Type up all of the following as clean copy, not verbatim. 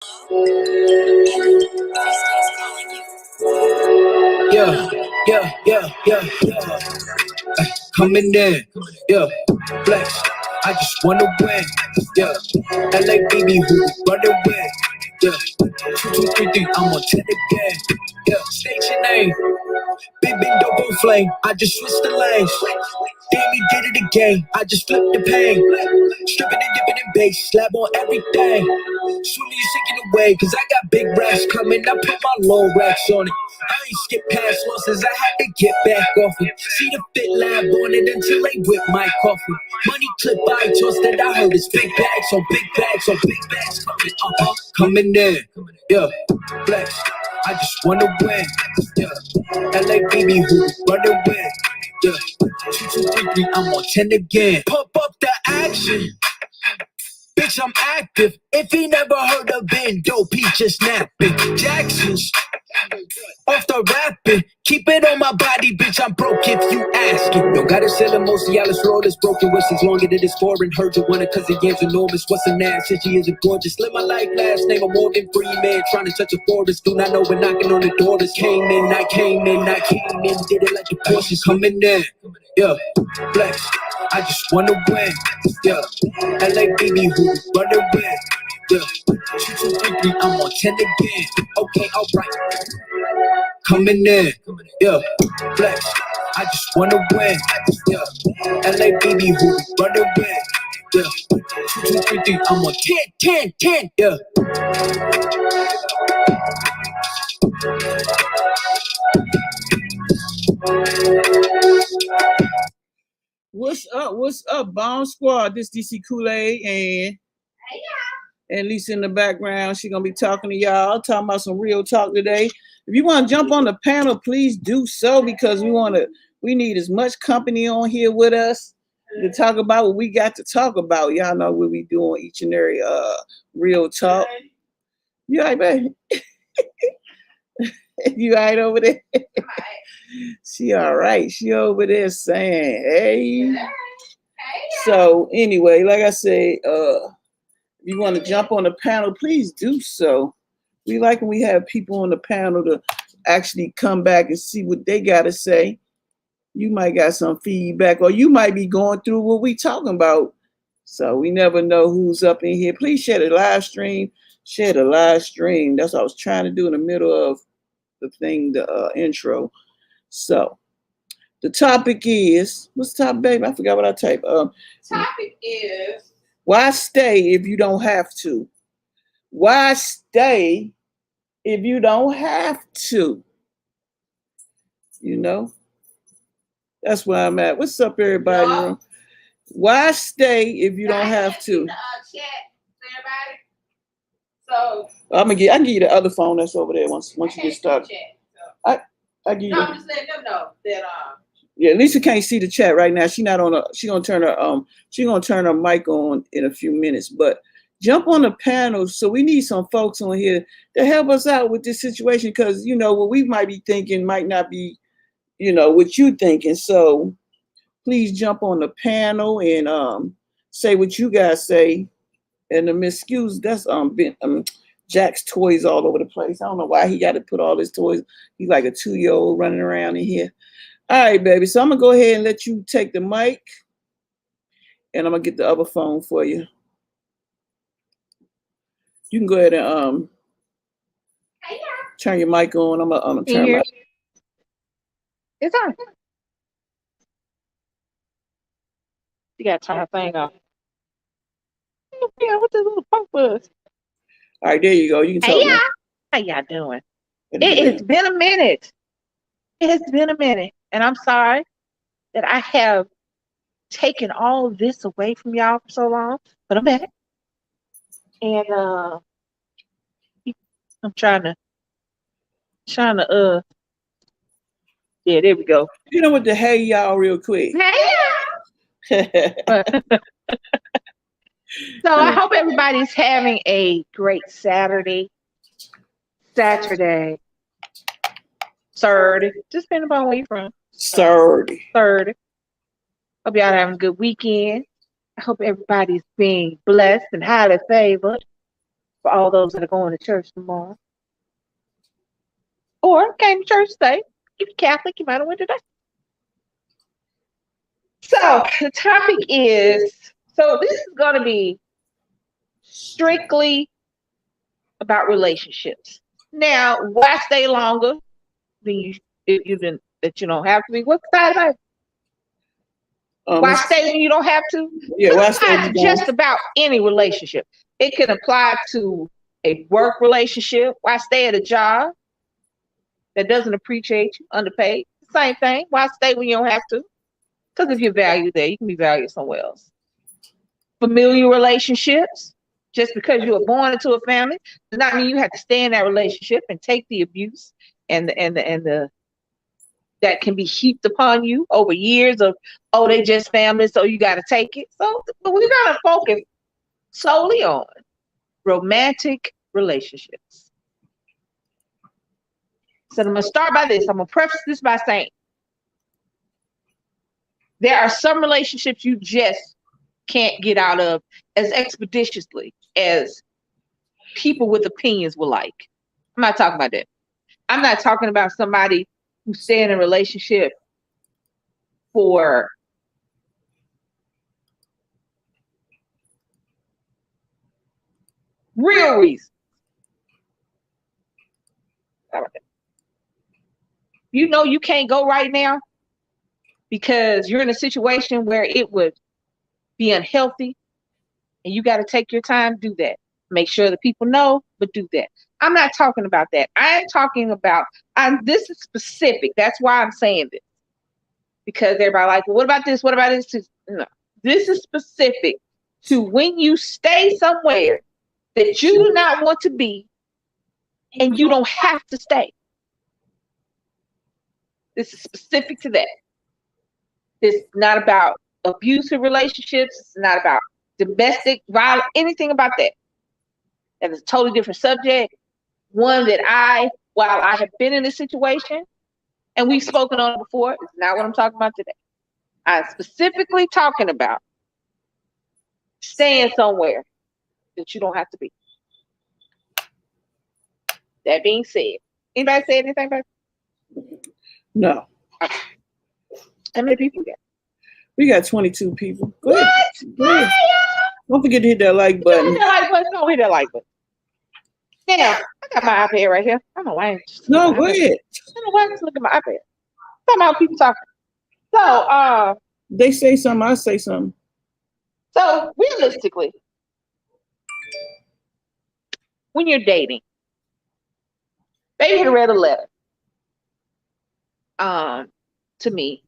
Yeah, yeah, yeah, yeah, yeah. Coming in, yeah, flex. I just wanna win, yeah. LA baby, who running with, yeah. 2, 2, 3, 3, I'm on 10 again, yeah. State your name, big double flame. I just switched the lanes. Damn, he did it again. I just flipped the pain. Stripping and dipping in bass, slab on everything. Soon as you taking away, cause I got big racks coming. I put my low racks on it. I ain't skip past losses, I had to get back off it. See the fit lab on it until they whip my coffee. Money clip I toss that I heard is big bags on big bags on big bags coming, coming in. Yeah, flex. I just wanna win. Yeah, LA baby, who running with? Yeah, 2, 2, 3, 3, I'm on 10 again. Pump up the action. Bitch, I'm active. If he never heard of Ben Dope, he just napping. Jackson's off the rapping. Keep it on my body, bitch. I'm broke if you asking. Don't gotta sell it, most of y'all is flawless. Broken wrists longer than it's foreign. Heard you want it cause the yam's enormous. What's an ass? Since she isn't gorgeous. Live my life last name of Morgan Freeman. Trying to touch a forest. Do not know we're knocking on the door. This came in, I came in, I came in. Did it like the Porsches coming in. Yeah, flex. I just wanna win. Yeah, LA baby, who running with? Yeah, 2, 2, 3, 3, I'm on 10 again. Okay, alright. Coming in, yeah, flex. I just wanna win, yeah. LA baby, who running with? Yeah, 2, 2, 3, 3, I'm on 10, 10, 10, yeah. What's up, Bomb Squad? This DC KOOLAID and Lisa in the background. She's gonna be talking to y'all, talking about some real talk today. If you want to jump on the panel, please do so because we need as much company on here with us to talk about what we got to talk about. Y'all know what we do on each and every real talk. You all right, baby? You all right over there? She all right. She over there saying, hey. So anyway, like I say, if you want to jump on the panel, please do so. We like when we have people on the panel to actually come back and see what they got to say. You might got some feedback, or you might be going through what we talking about. So we never know who's up in here. Please share the live stream. Share the live stream. That's what I was trying to do in the middle of the thing, the intro. So the topic is, what's the topic, babe? I forgot what I typed. Topic is, why stay if you don't have to? Why stay if you don't have to? You know, that's where I'm at. What's up, everybody? Yo. Why stay if you don't have to? Chat, everybody. So I can give you the other phone that's over there once you get started. Chat, so. I give you. No, I'm just letting them know that Yeah, Lisa can't see the chat right now. She not on a. She gonna turn her mic on in a few minutes. But jump on the panel. So we need some folks on here to help us out with this situation because you know what we might be thinking might not be, you know, what you thinking. So please jump on the panel and say what you guys say. And the Miss Skews, that's Jack's toys all over the place. I don't know why he got to put all his toys. He's like a 2-year-old running around in here. All right, baby. So I'm gonna go ahead and let you take the mic, and I'm gonna get the other phone for you. You can go ahead and turn your mic on. I'm gonna turn my. It's on. You gotta turn her thing off. Yeah, what this little punk was? All right, there you go. You can Hey, talk. y'all. How y'all doing? It has been a minute. It has been a minute, and I'm sorry that I have taken all of this away from y'all for so long, but I'm back. And I'm trying to yeah, there we go. You know what the hey y'all real quick. Hey y'all. So I hope everybody's having a great Saturday. Saturday. Just depending upon where you're from. Saturday. Hope y'all having a good weekend. I hope everybody's being blessed and highly favored. for all those that are going to church tomorrow. Or came to church today. If you're Catholic, you might have went today. So the topic is, so this is going to be strictly about relationships. Now, why stay longer than you if you didn't that you don't have to be? What's that about? Why stay when you don't have to? Yeah, why stay? It's just about any relationship. It can apply to a work relationship. Why stay at a job that doesn't appreciate you, underpaid? Same thing. Why stay when you don't have to? Because if you're valued there, you can be valued somewhere else. Familiar relationships. Just because you were born into a family does not mean you have to stay in that relationship and take the abuse and the that can be heaped upon you over years of, oh, they just family, so you got to take it. So but we got to focus solely on romantic relationships. So I'm going to start by this. I'm going to preface this by saying there are some relationships you just can't get out of as expeditiously as people with opinions will like. I'm not talking about that. I'm not talking about somebody who stay in a relationship for real reasons. You know you can't go right now because you're in a situation where it would be unhealthy and you got to take your time to do that. Make sure that people know, but do that. I'm not talking about that. I am talking about, this is specific. That's why I'm saying this. Because everybody like, well, what about this? What about this? No, this is specific to when you stay somewhere that you do not want to be and you don't have to stay. This is specific to that. This is not about abusive relationships. It's not about domestic violence, anything about that. That is a totally different subject. One that while I have been in this situation, and we've spoken on it before, it's not what I'm talking about today. I'm specifically talking about staying somewhere that you don't have to be. That being said, anybody say anything about it? No. Okay. How many people we got? We got 22 people. Go ahead. Go ahead. Don't forget to hit that like button. Don't hit that like button. Now, I got my iPad right here. I don't know why. No, go ahead. I don't know why I just look at my iPad. Talking about people talking. So, they say something, I say something. So, realistically, when you're dating, baby read a letter to me.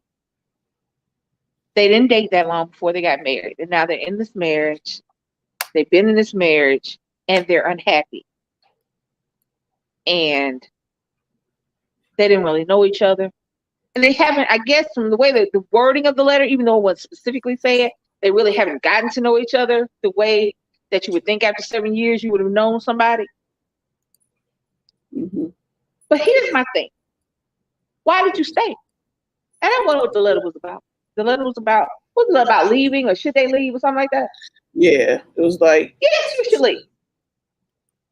They didn't date that long before they got married. And now they're in this marriage. They've been in this marriage and they're unhappy. And they didn't really know each other. And they haven't, I guess, from the way that the wording of the letter, even though it wasn't specifically said, they really haven't gotten to know each other the way that you would think after 7 years you would have known somebody. Mm-hmm. But here's my thing. Why did you stay? And I don't know what the letter was about. The letter was about, what was it about, leaving or should they leave or something like that? Yeah, it was like, yes, you should leave.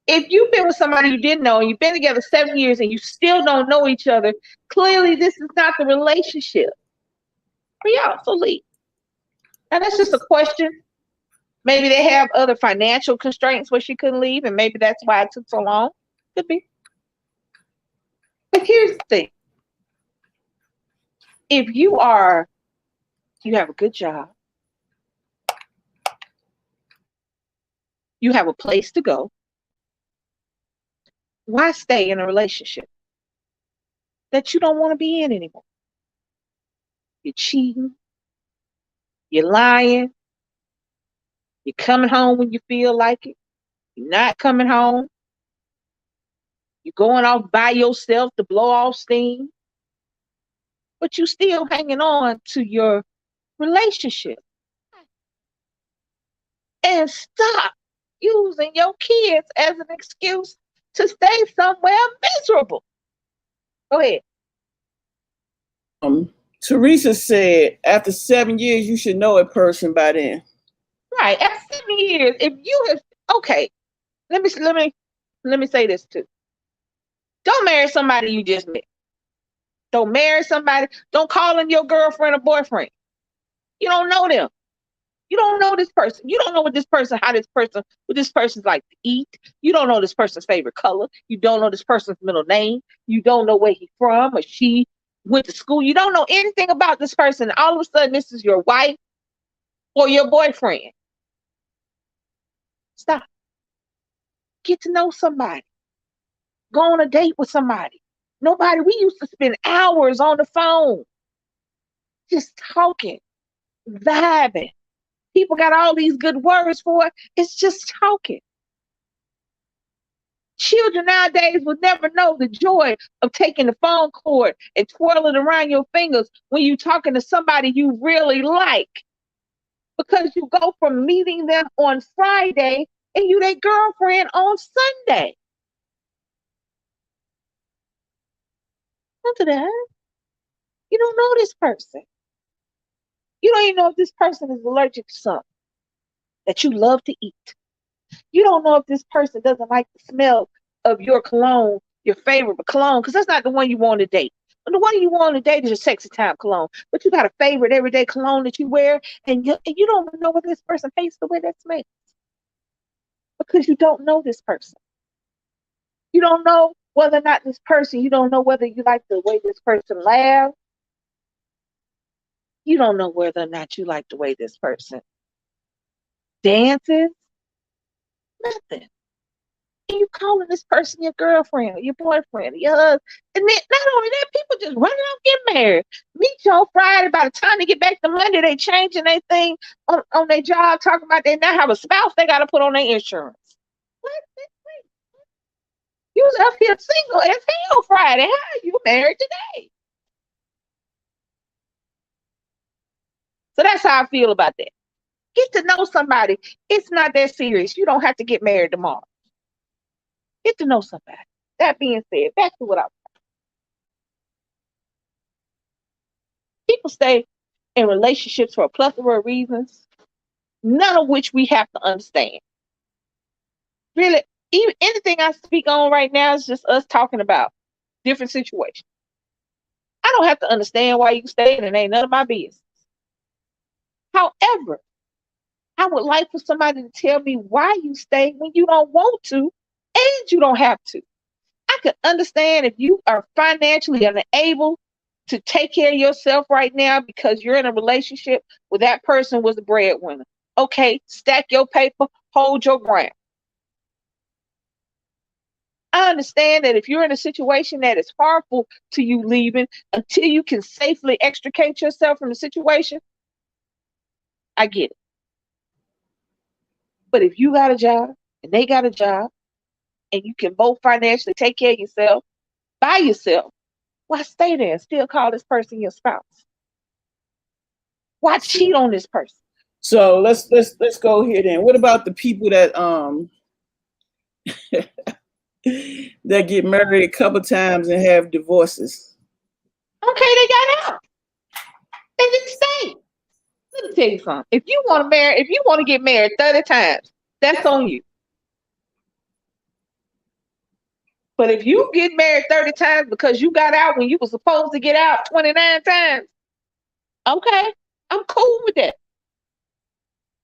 If you've been with somebody you didn't know and you've been together 7 years and you still don't know each other, clearly this is not the relationship for y'all, so leave. And that's just a question. Maybe they have other financial constraints where she couldn't leave, and maybe that's why it took so long. Could be. But here's the thing. If you have a good job, you have a place to go, why stay in a relationship that you don't want to be in anymore? You're cheating, you're lying, you're coming home when you feel like it, you're not coming home, you're going off by yourself to blow off steam, but you still hanging on to your relationship. And stop using your kids as an excuse to stay somewhere miserable. Go ahead. Teresa said after 7 years, you should know a person by then. Right. After 7 years, if you have, okay, Let me say this too. Don't marry somebody you just met. Don't marry somebody. Don't call them your girlfriend or boyfriend. You don't know them. You don't know this person. You don't know what this person's like to eat. You don't know this person's favorite color. You don't know this person's middle name. You don't know where he's from or she went to school. You don't know anything about this person. All of a sudden, this is your wife or your boyfriend. Stop. Get to know somebody. Go on a date with somebody. We used to spend hours on the phone just talking, vibing. People got all these good words for it. It's just talking. Children nowadays will never know the joy of taking the phone cord and twirling around your fingers when you're talking to somebody you really like. Because you go from meeting them on Friday and you their girlfriend on Sunday. Don't do that. You don't know this person. You don't even know if this person is allergic to something that you love to eat. You don't know if this person doesn't like the smell of your cologne, your favorite cologne, because that's not the one you want to date. And the one you want to date is your sexy time cologne. But you got a favorite everyday cologne that you wear, and you don't know whether this person hates the way that smells. Because you don't know this person. You don't know whether or not this person, you don't know whether you like the way this person laughs. You don't know whether or not you like the way this person dances. Nothing. And you calling this person your girlfriend or your boyfriend, your husband. And then not only that, people just running out getting married. Meet you on Friday. By the time they get back to Monday, they changing their thing on their job, talking about they now have a spouse they got to put on their insurance. What? You left here single as hell Friday. How are you married today? So that's how I feel about that. Get to know somebody. It's not that serious. You don't have to get married tomorrow. Get to know somebody. That being said, back to what I was saying. People stay in relationships for a plethora of reasons, none of which we have to understand. Really, even anything I speak on right now is just us talking about different situations. I don't have to understand why you stay, and it ain't none of my business. However, I would like for somebody to tell me why you stay when you don't want to and you don't have to. I could understand if you are financially unable to take care of yourself right now because you're in a relationship where that person was the breadwinner. Okay, stack your paper, hold your ground. I understand that if you're in a situation that is harmful to you leaving until you can safely extricate yourself from the situation, I get it. But if you got a job and they got a job and you can both financially take care of yourself by yourself, why stay there and still call this person your spouse? Why cheat on this person? So let's go here then. What about the people that that get married a couple times and have divorces? Okay, they got out. They didn't stay. Let me tell you something. If you want to get married 30 times, that's on you. But if you get married 30 times because you got out when you were supposed to get out 29 times, okay, I'm cool with that.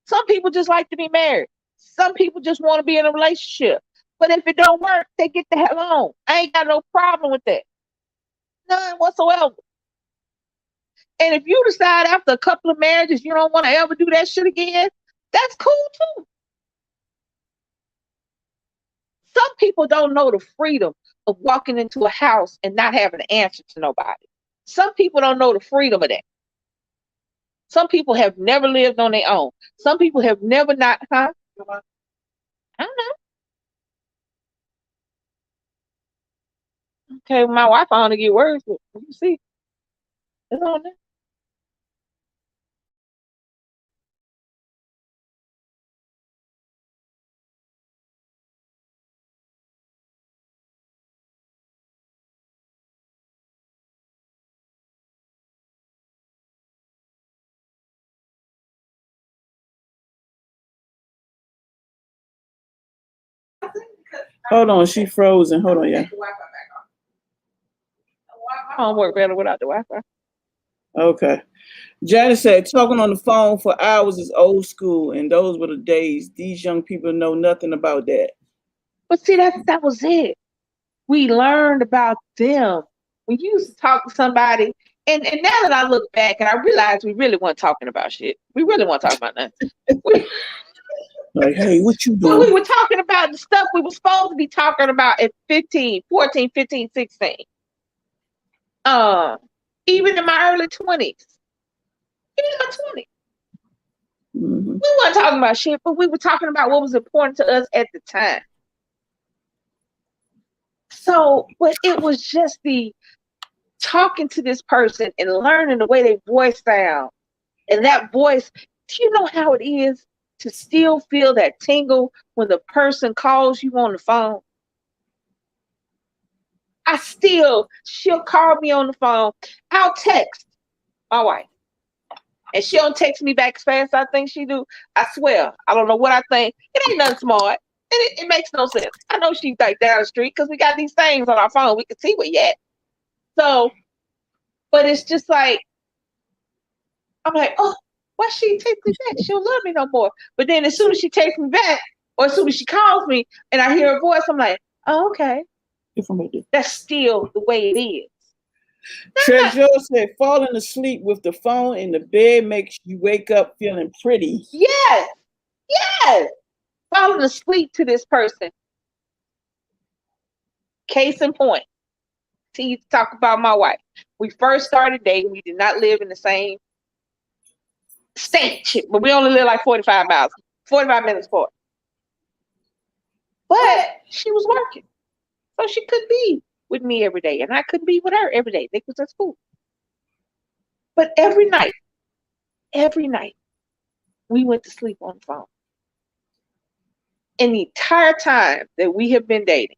Some people just like to be married. Some people just want to be in a relationship. But if it don't work, they get the hell on. I ain't got no problem with that. None whatsoever. And if you decide after a couple of marriages you don't want to ever do that shit again, that's cool too. Some people don't know the freedom of walking into a house and not having to answer to nobody. Some people don't know the freedom of that. Some people have never lived on their own. Some people have never not, huh? I don't know. Okay, my wife I only get words, but you see, it's on there. Hold on, she frozen. Hold on, yeah. Take the Wi-Fi back off. I don't work better without the Wi-Fi. Okay. Janice said, talking on the phone for hours is old school, and those were the days. These young people know nothing about that. But see, that was it. We learned about them. When you used to talk to somebody, and now that I look back and I realize we really weren't talking about shit. We really weren't talking about nothing. Like, hey, what you Well, we doing? were talking about the stuff we were supposed to be talking about at 15, 14, 15, 16. Even in my early 20s. Even in my 20s. Mm-hmm. We weren't talking about shit, but we were talking about what was important to us at the time. So, but it was just the talking to this person and learning the way they voice sound. And that voice, do you know how it is to still feel that tingle when the person calls you on the phone? She'll call me on the phone. I'll text my wife. And she don't text me back as fast as I think she do. I swear. I don't know what I think. It ain't nothing smart. And it makes no sense. I know she's like down the street because we got these things on our phone. We can see where you at. So, but it's just like, I'm like, oh, why she text me back? She don't love me no more. But then as soon as she texts me back, or as soon as she calls me and I hear her voice, I'm like, oh, okay. That's still the way it is. Treasure said, falling asleep with the phone in the bed makes you wake up feeling pretty. Yes. Yes. Falling asleep to this person. Case in point. To talk about my wife. We first started dating. We did not live in the same state, but we only live like 45 minutes apart. But she was working. So she couldn't be with me every day. And I couldn't be with her every day. They was at school. But every night, we went to sleep on the phone. And the entire time that we have been dating,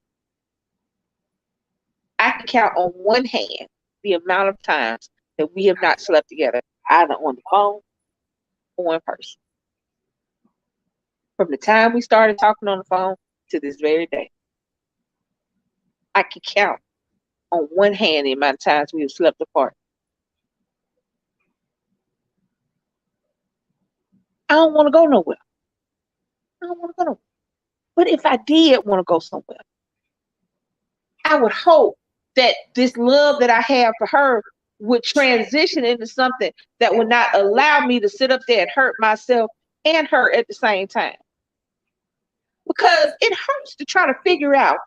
I can count on one hand the amount of times that we have not slept together, either on the phone or in person. From the time we started talking on the phone to this very day, I can count on one hand the amount of times we have slept apart. I don't want to go nowhere. But if I did want to go somewhere, I would hope that this love that I have for her would transition into something that would not allow me to sit up there and hurt myself and her at the same time. Because it hurts to try to figure out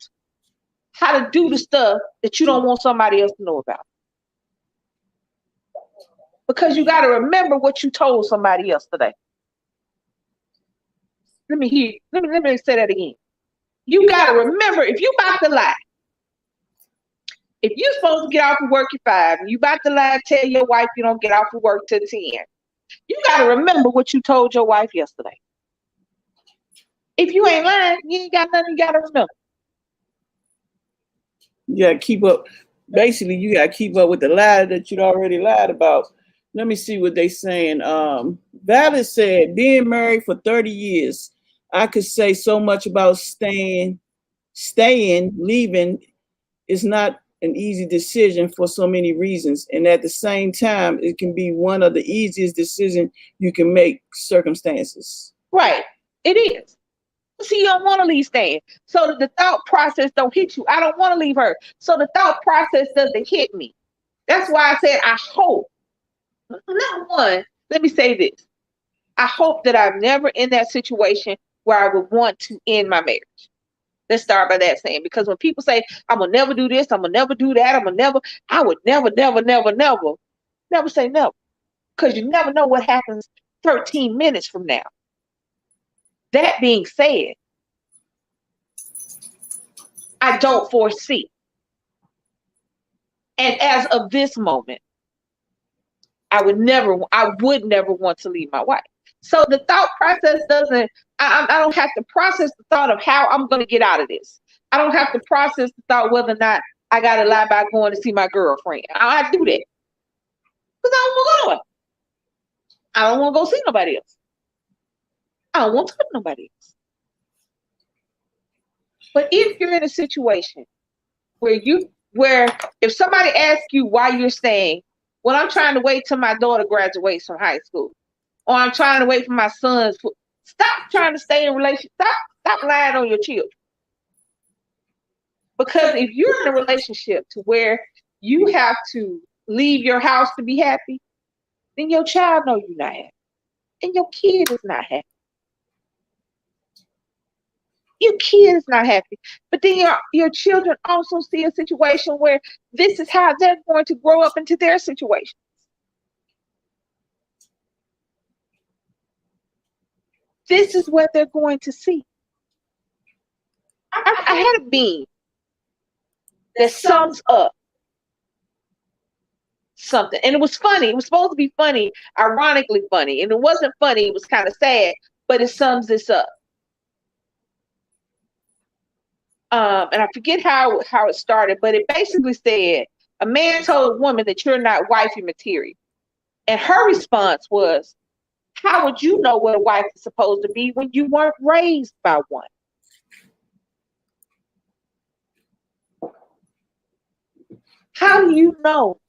how to do the stuff that you don't want somebody else to know about. Because you got to remember what you told somebody else today. Let me say that again. You got to remember, if you about to lie, if you're supposed to get off of work at 5, and you about to lie and tell your wife you don't get off of work till 10, you got to remember what you told your wife yesterday. If you ain't lying, you ain't got nothing you got to remember. You got to keep up. Basically, you got to keep up with the lie that you'd already lied about. Let me see what they saying. Valid said, being married for 30 years, I could say so much about staying, leaving is not an easy decision for so many reasons. And at the same time, it can be one of the easiest decisions you can make circumstances. Right. It is. See, you don't want to leave staying. So that the thought process don't hit you. I don't want to leave her. So the thought process doesn't hit me. That's why I said, I hope. Number one, let me say this. I hope that I'm never in that situation where I would want to end my marriage. Let's start by that saying, because when people say, I'm going to never do this, I'm going to never do that, I would never say never. Because you never know what happens 13 minutes from now. That being said, I don't foresee. And as of this moment, I would never want to leave my wife. So the thought process I don't have to process the thought of how I'm going to get out of this. I don't have to process the thought whether or not I got to lie about going to see my girlfriend. I don't have to do that. Because I don't want to go nowhere. I don't want to go see nobody else. I don't want to talk to nobody else. But if you're in a situation where if somebody asks you why you're staying, well, I'm trying to wait till my daughter graduates from high school, or I'm trying to wait for my son's. Stop trying to stay in a relationship. Stop lying on your children. Because if you're in a relationship to where you have to leave your house to be happy, then your child knows you're not happy, and your kid is not happy. Your kid is not happy. But then your children also see a situation where this is how they're going to grow up into their situation. This is what they're going to see. I had a meme that sums up something. And it was funny. It was supposed to be funny, ironically funny. And it wasn't funny. It was kind of sad, but it sums this up. And I forget how it started, but it basically said, a man told a woman that you're not wifey material. And her response was, how would you know what a wife is supposed to be when you weren't raised by one? How do you know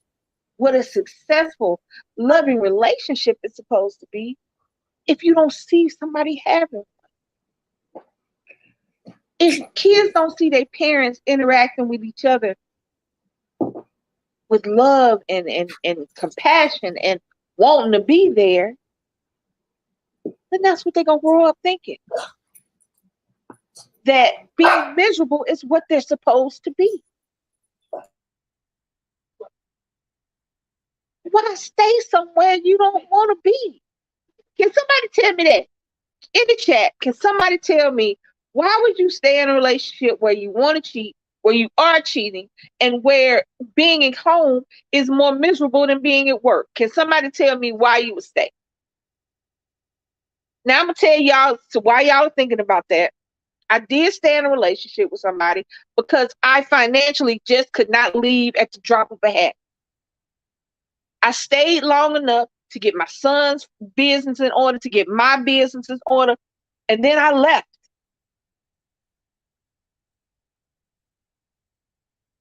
what a successful, loving relationship is supposed to be if you don't see somebody having one? If kids don't see their parents interacting with each other with love and compassion and wanting to be there, then that's what they're going to grow up thinking. That being miserable is what they're supposed to be. Why stay somewhere you don't want to be? Can somebody tell me that? In the chat, can somebody tell me, why would you stay in a relationship where you want to cheat, where you are cheating, and where being at home is more miserable than being at work? Can somebody tell me why you would stay? Now I'm going to tell y'all why y'all are thinking about that. I did stay in a relationship with somebody because I financially just could not leave at the drop of a hat. I stayed long enough to get my son's business in order, to get my business in order, and then I left.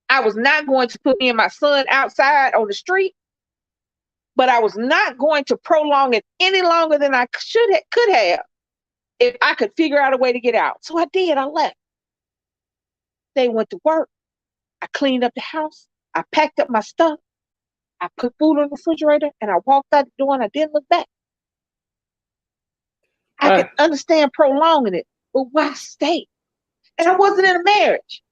I was not going to put me and my son outside on the street, but I was not going to prolong it any longer than I could have if I could figure out a way to get out. So I did. I left. They went to work. I cleaned up the house. I packed up my stuff. I put food in the refrigerator, and I walked out the door, and I didn't look back. I could understand prolonging it, but why stay? And I wasn't in a marriage.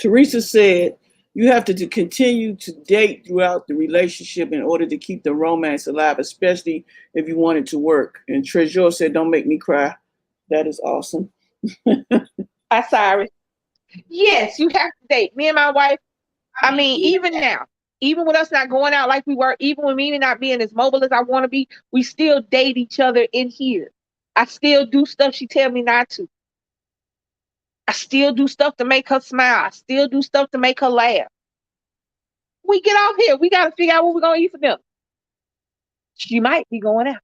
Teresa said, you have to continue to date throughout the relationship in order to keep the romance alive, especially if you want it to work. And Trezor said, don't make me cry. That is awesome. I'm sorry. Yes, you have to date. Me and my wife, I mean, even now, even with us not going out like we were, even with me not being as mobile as I want to be, we still date each other in here. I still do stuff she tells me not to. I still do stuff to make her smile. I still do stuff to make her laugh. We get off here. We got to figure out what we're going to eat for dinner. She might be going out.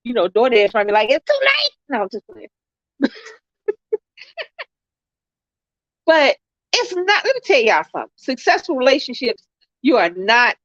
You know, DoorDash might be like, it's too late. No, I'm just playing. But it's not, let me tell y'all something. Successful relationships, you are not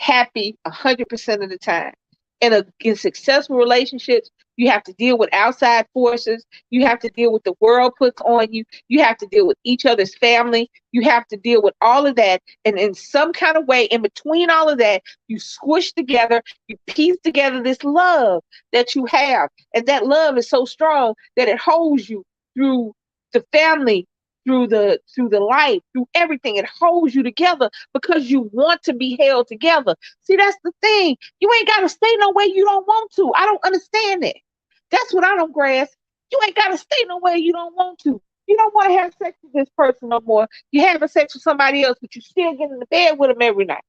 happy 100% of the time. In successful relationships, you have to deal with outside forces. You have to deal with the world puts on you. You have to deal with each other's family. You have to deal with all of that. And in some kind of way, in between all of that, you squish together, you piece together this love that you have. And that love is so strong that it holds you through the family, through the life, through everything. It holds you together because you want to be held together. See, that's the thing. You ain't got to stay nowhere you don't want to. I don't understand that. That's what I don't grasp. You ain't got to stay nowhere you don't want to. You don't want to have sex with this person no more. You're having sex with somebody else, but you still get in the bed with them every night.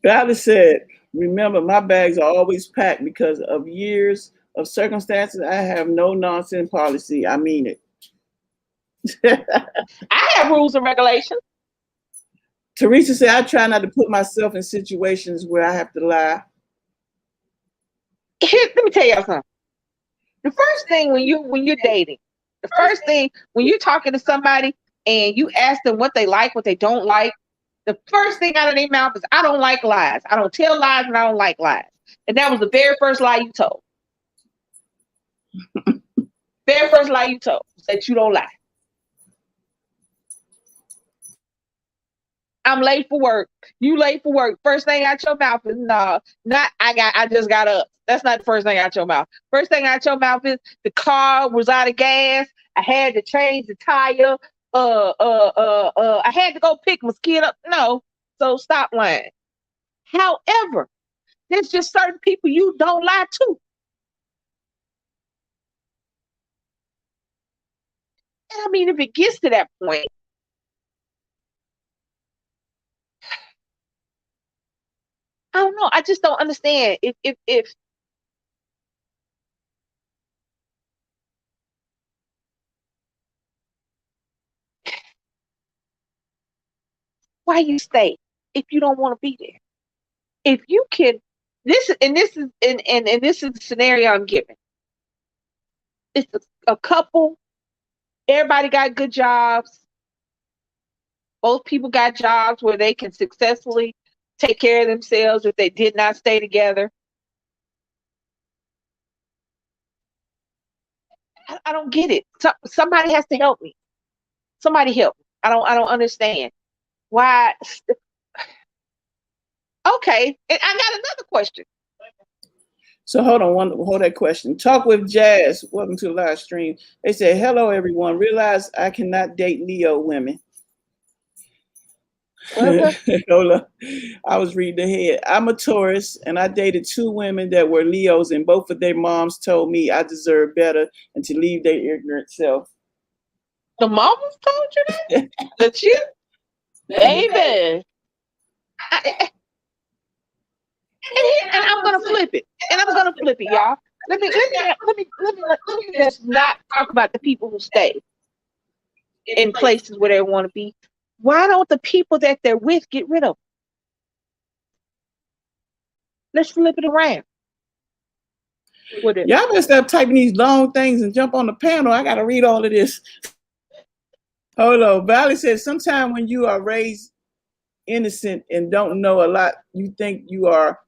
Valley said, remember, my bags are always packed because of years of circumstances. I have no nonsense policy. I mean it. I have rules and regulations. Teresa said, I try not to put myself in situations where I have to lie. let me tell y'all something. The first thing when you're dating, the first thing when you're talking to somebody and you ask them what they like, what they don't like, the first thing out of their mouth is, I don't like lies. I don't tell lies and I don't like lies. And that was the very first lie you told. Very first lie you told was that you don't lie. I'm late for work. You late for work. First thing out your mouth is, no, not I just got up. That's not the first thing out your mouth. First thing out your mouth is, the car was out of gas. I had to change the tire. I had to go pick my kid up. No, so stop lying. However, there's just certain people you don't lie to. And I mean, if it gets to that point, I don't know. I just don't understand if why you stay if you don't want to be there. If you can, this is the scenario I'm giving. It's a couple. Everybody got good jobs. Both people got jobs where they can successfully take care of themselves if they did not stay together. I don't get it. Somebody has to help me. Somebody help me. I don't understand why. Okay, and I got another question. So hold that question. Talk with Jazz. Welcome to the live stream. They said, hello, everyone. Realize I cannot date Leo women. Hold up. I was reading ahead. I'm a Taurus, and I dated 2 women that were Leos, and both of their moms told me I deserve better and to leave their ignorant self. The mamas told you that? That you? Baby. And I'm gonna flip it. Y'all. Let me just not talk about the people who stay in places where they want to be. Why don't the people that they're with get rid of them? Let's flip it around. Y'all better stop typing these long things and jump on the panel. I gotta read all of this. Hold on. Valley says, sometimes when you are raised innocent and don't know a lot, you think you are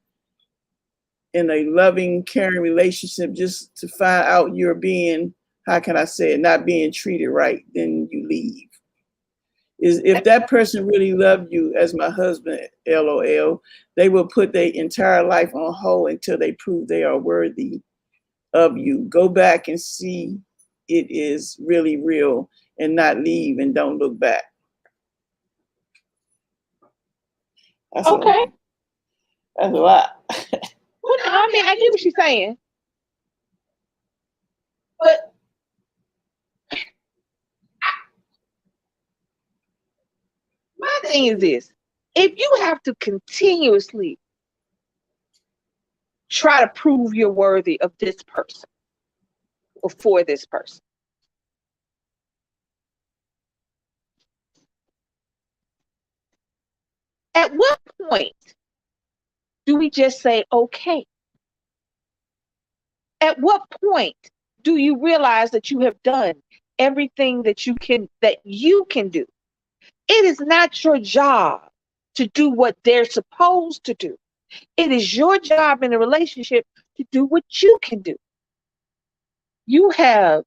in a loving, caring relationship just to find out you're being, how can I say it, not being treated right, then you leave. If that person really loved you as my husband, LOL, they will put their entire life on hold until they prove they are worthy of you. Go back and see it is really real and not leave and don't look back. That's okay. That's a lot. Well, I mean, I get what she's saying. But my thing is this. If you have to continuously try to prove you're worthy of this person or for this person, at what point do we just say, okay? At what point do you realize that you have done everything that you can do? It is not your job to do what they're supposed to do. It is your job in a relationship to do what you can do. You have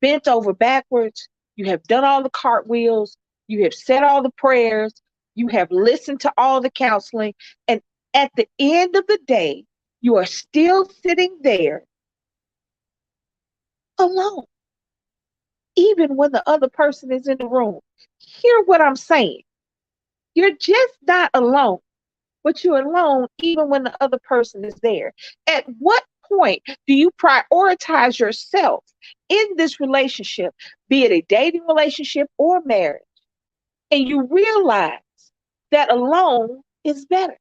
bent over backwards. You have done all the cartwheels. You have said all the prayers. You have listened to all the counseling. And at the end of the day, you are still sitting there alone, even when the other person is in the room. Hear what I'm saying. You're just not alone, but you're alone even when the other person is there. At what point do you prioritize yourself in this relationship, be it a dating relationship or marriage, and you realize that alone is better?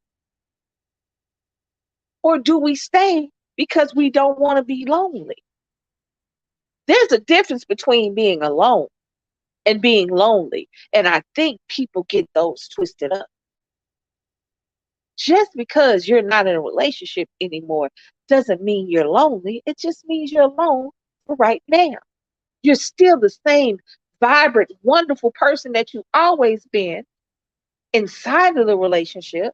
Or do we stay because we don't want to be lonely? There's a difference between being alone and being lonely. And I think people get those twisted up. Just because you're not in a relationship anymore doesn't mean you're lonely. It just means you're alone for right now. You're still the same vibrant, wonderful person that you've always been inside of the relationship.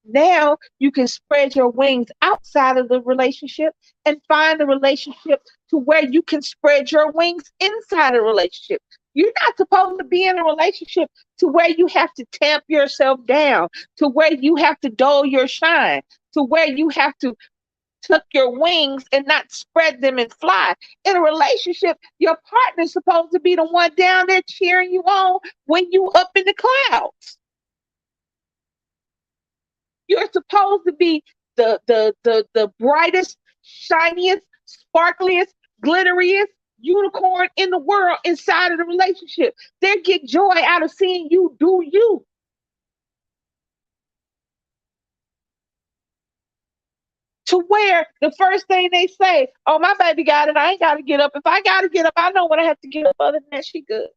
Now you can spread your wings outside of the relationship and find a relationship to where you can spread your wings inside a relationship. You're not supposed to be in a relationship to where you have to tamp yourself down, to where you have to dull your shine, to where you have to tuck your wings and not spread them and fly. In a relationship, your partner's supposed to be the one down there cheering you on when you up in the clouds. You're supposed to be the brightest, shiniest, sparkliest, glitteriest unicorn in the world inside of the relationship. They get joy out of seeing you do you. To where the first thing they say, oh, my baby got it, I ain't got to get up. If I got to get up, I know when I have to get up. Other than that, she good.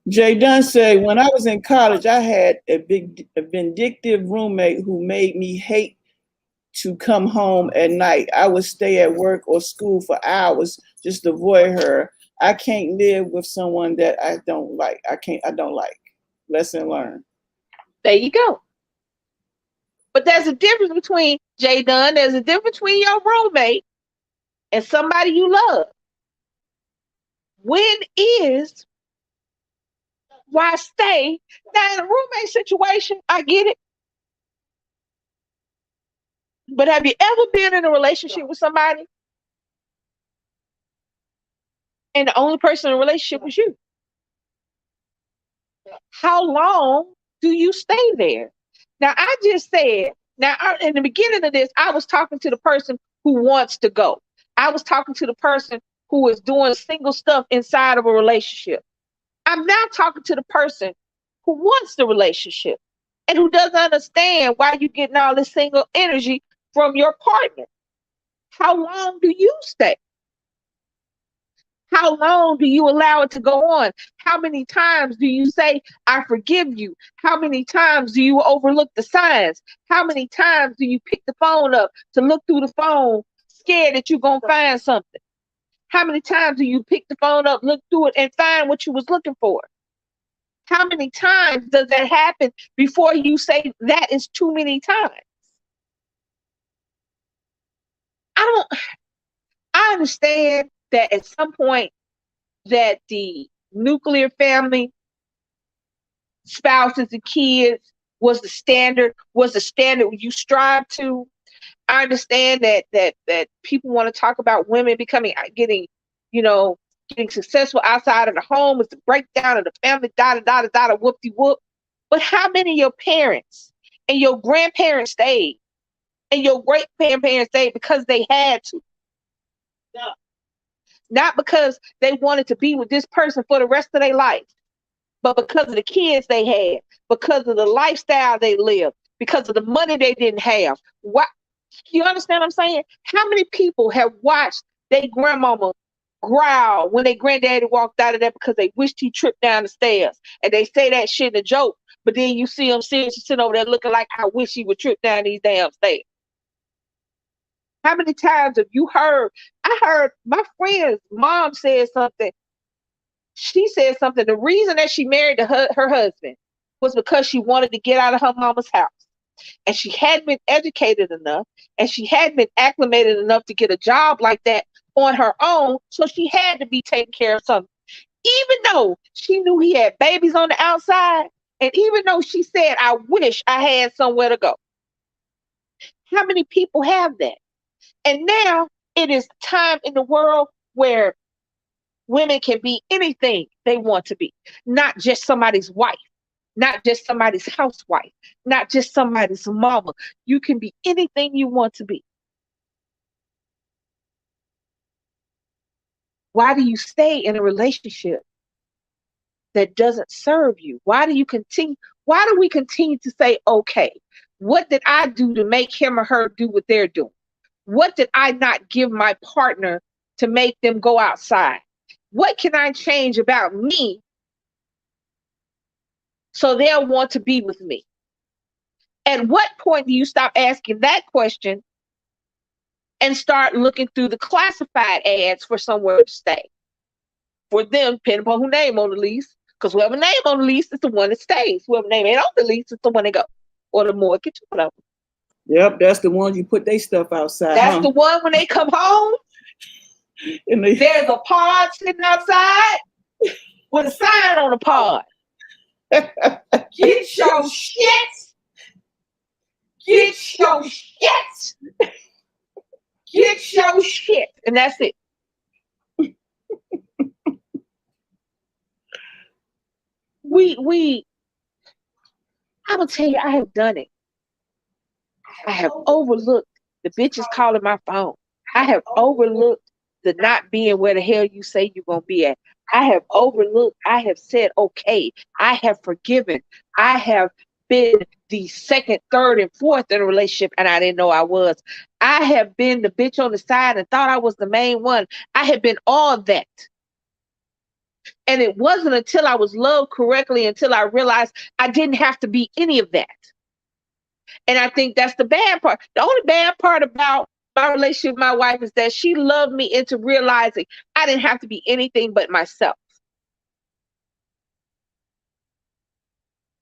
Jay Dunn said, when I was in college, I had a vindictive roommate who made me hate to come home at night. I would stay at work or school for hours just to avoid her. I can't live with someone that I don't like. I don't like. Lesson learned. There you go. But there's a difference between, Jay Dunn, there's a difference between your roommate and somebody you love. When is why stay? Now, in a roommate situation, I get it. But have you ever been in a relationship with somebody and the only person in a relationship was you? How long do you stay there? Now, I just said, in the beginning of this, I was talking to the person who wants to go. I was talking to the person who is doing single stuff inside of a relationship. I'm now talking to the person who wants the relationship and who doesn't understand why you're getting all this single energy from your partner. How long do you stay? How long do you allow it to go on? How many times do you say, I forgive you? How many times do you overlook the signs? How many times do you pick the phone up to look through the phone, scared that you're going to find something? How many times do you pick the phone up, look through it, and find what you was looking for? How many times does that happen before you say that is too many times? I understand that at some point that the nuclear family, spouses and kids was the standard you strive to. I understand that people want to talk about women getting successful outside of the home is the breakdown of the family, whoop-de-whoop. But how many of your parents and your grandparents stayed and your great-grandparents stayed because they had to? No. Not because they wanted to be with this person for the rest of their life, but because of the kids they had, because of the lifestyle they lived, because of the money they didn't have. What? You understand what I'm saying? How many people have watched their grandmama growl when their granddaddy walked out of there because they wished he tripped down the stairs? And they say that shit in a joke, but then you see them sitting over there looking like, I wish he would trip down these damn stairs. How many times have you heard? I heard my friend's mom said something. She said something. The reason that she married her husband was because she wanted to get out of her mama's house. And she hadn't been educated enough, and she hadn't been acclimated enough to get a job like that on her own. So she had to be taking care of something. Even though she knew he had babies on the outside, and even though she said, I wish I had somewhere to go. How many people have that? And now it is time in the world where women can be anything they want to be, not just somebody's wife, not just somebody's housewife, not just somebody's mama. You can be anything you want to be. Why do you stay in a relationship that doesn't serve you? Why do we continue to say, okay, what did I do to make him or her do what they're doing? What did I not give my partner to make them go outside? What can I change about me so they'll want to be with me? At what point do you stop asking that question and start looking through the classified ads for somewhere to stay? For them, depending upon who name on the lease, because whoever name on the lease is the one that stays. Whoever name ain't on the lease is the one that go, or the mortgage, whatever. Yep, that's the ones you put their stuff outside. That's the one when they come home. And they, There's a pod sitting outside with a sign on the pod. Get your shit. Get your shit. Get your shit. And that's it. I will tell you, I have done it. I have overlooked the bitches calling my phone. I have overlooked the not being where the hell you say you're going to be at. I have overlooked. I have said, okay, I have forgiven. I have been the second, third, and fourth in a relationship, and I didn't know I was. I have been the bitch on the side and thought I was the main one. I have been all that. And it wasn't until I was loved correctly, until I realized I didn't have to be any of that. And I think that's the bad part. The only bad part about my relationship with my wife is that she loved me into realizing I didn't have to be anything but myself.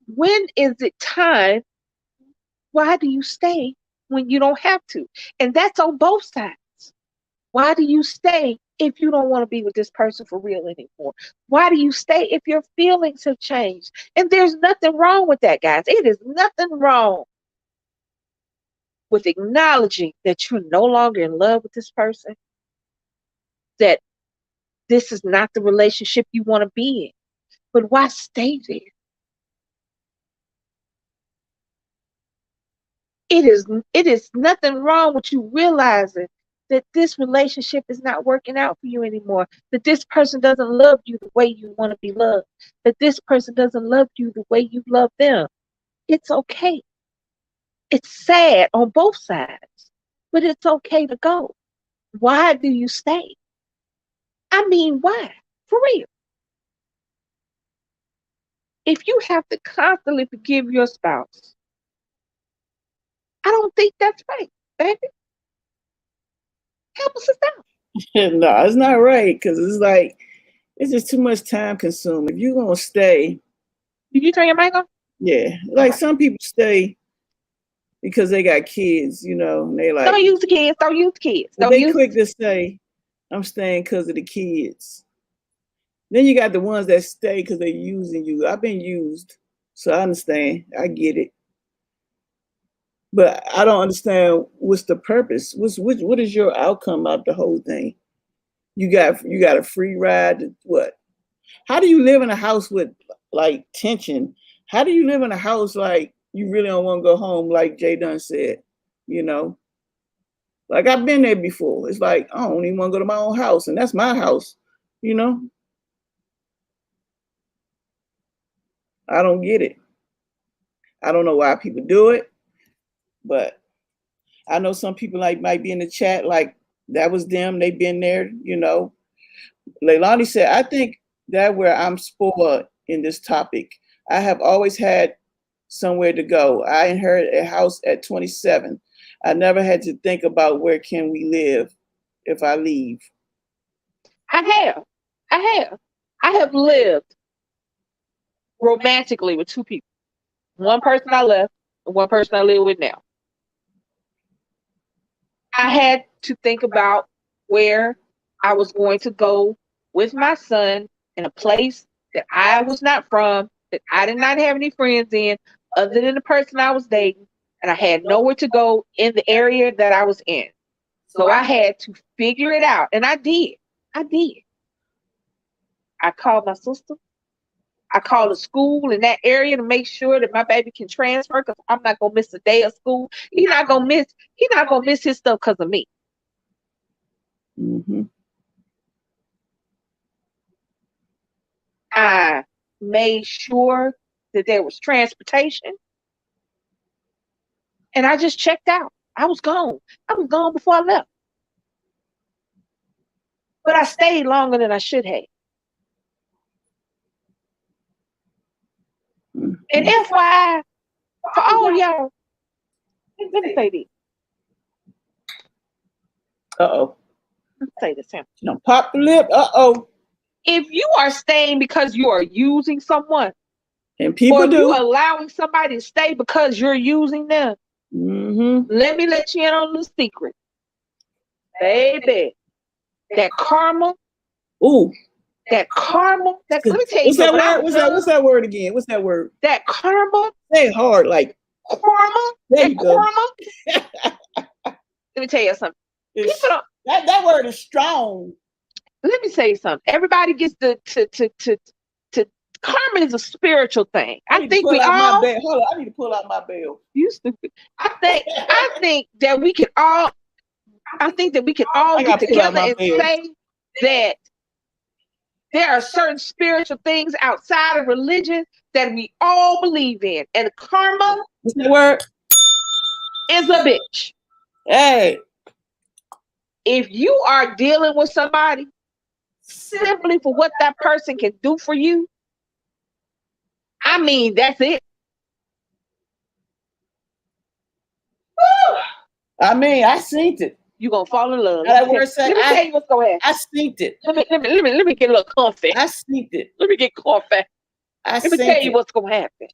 When is it time? Why do you stay when you don't have to? And that's on both sides. Why do you stay if you don't want to be with this person for real anymore? Why do you stay if your feelings have changed? And there's nothing wrong with that, guys. It is nothing wrong with acknowledging that you're no longer in love with this person, that this is not the relationship you want to be in. But why stay there? It is nothing wrong with you realizing that this relationship is not working out for you anymore, that this person doesn't love you the way you want to be loved, that this person doesn't love you the way you love them. It's okay. It's sad on both sides, but it's okay to go. Why do you stay? I mean, why? For real. If you have to constantly forgive your spouse, I don't think that's right, baby. Help us out. No, it's not right, because it's like, it's just too much time consuming. If you're going to stay. Did you turn your mic on? Yeah. Like some people stay because they got kids, you know, and they like. Don't use the kids. Don't use the kids. They quick to say, I'm staying because of the kids. Then you got the ones that stay because they're using you. I've been used, so I understand. I get it. But I don't understand what's the purpose. What is your outcome of the whole thing? You got a free ride to what? How do you live in a house with like tension? How do you live in a house like you really don't want to go home, like Jay Dunn said, you know? Like I've been there before. It's like, I don't even want to go to my own house, and that's my house, you know? I don't get it. I don't know why people do it, but I know some people like might be in the chat like that was them. They've been there, you know. Leilani said, I think that where I'm spoiled in this topic. I have always had somewhere to go. I inherited a house at 27. I never had to think about where can we live if I leave. I have lived romantically with two people. One person I left and one person I live with now. I had to think about where I was going to go with my son in a place that I was not from, that I did not have any friends in other than the person I was dating, and I had nowhere to go in the area that I was in. So I had to figure it out, and I did. I called my sister. I called a school in that area to make sure that my baby can transfer, because I'm not gonna miss a day of school. He's not gonna miss his stuff because of me. Mm-hmm. I made sure that there was transportation, and I just checked out. I was gone before I left, but I stayed longer than I should have. And FYI, for all y'all Let me say this. Uh-oh. Let me say this. Sam. You know, pop the lip. Uh-oh. If you are staying because you are using someone, And or people if you do. allowing somebody to stay because you're using them, let me let you in on the secret. Baby, that karma. Ooh. That karma. Let me tell you What's that something. word? What's that word again? What's that word? That karma. Say it hard, like Karma. there you go. Karma. Let me tell you something. People don't. That word is strong. Let me say something. Everybody gets to karma is a spiritual thing. I think we all. Hold on, I need to pull out my bell. You stupid. I think that we can all. I think that we can all get together and say that there are certain spiritual things outside of religion that we all believe in, and karma. What's the word? Is a bitch. Hey, if you are dealing with somebody simply for what that person can do for you, I mean, that's it. I mean, I seen it. You're gonna fall in love. Let me tell you what's gonna happen. I seen it. Let me get a little comfy. I seen it. Let me get comfy. Let me tell you what's gonna happen.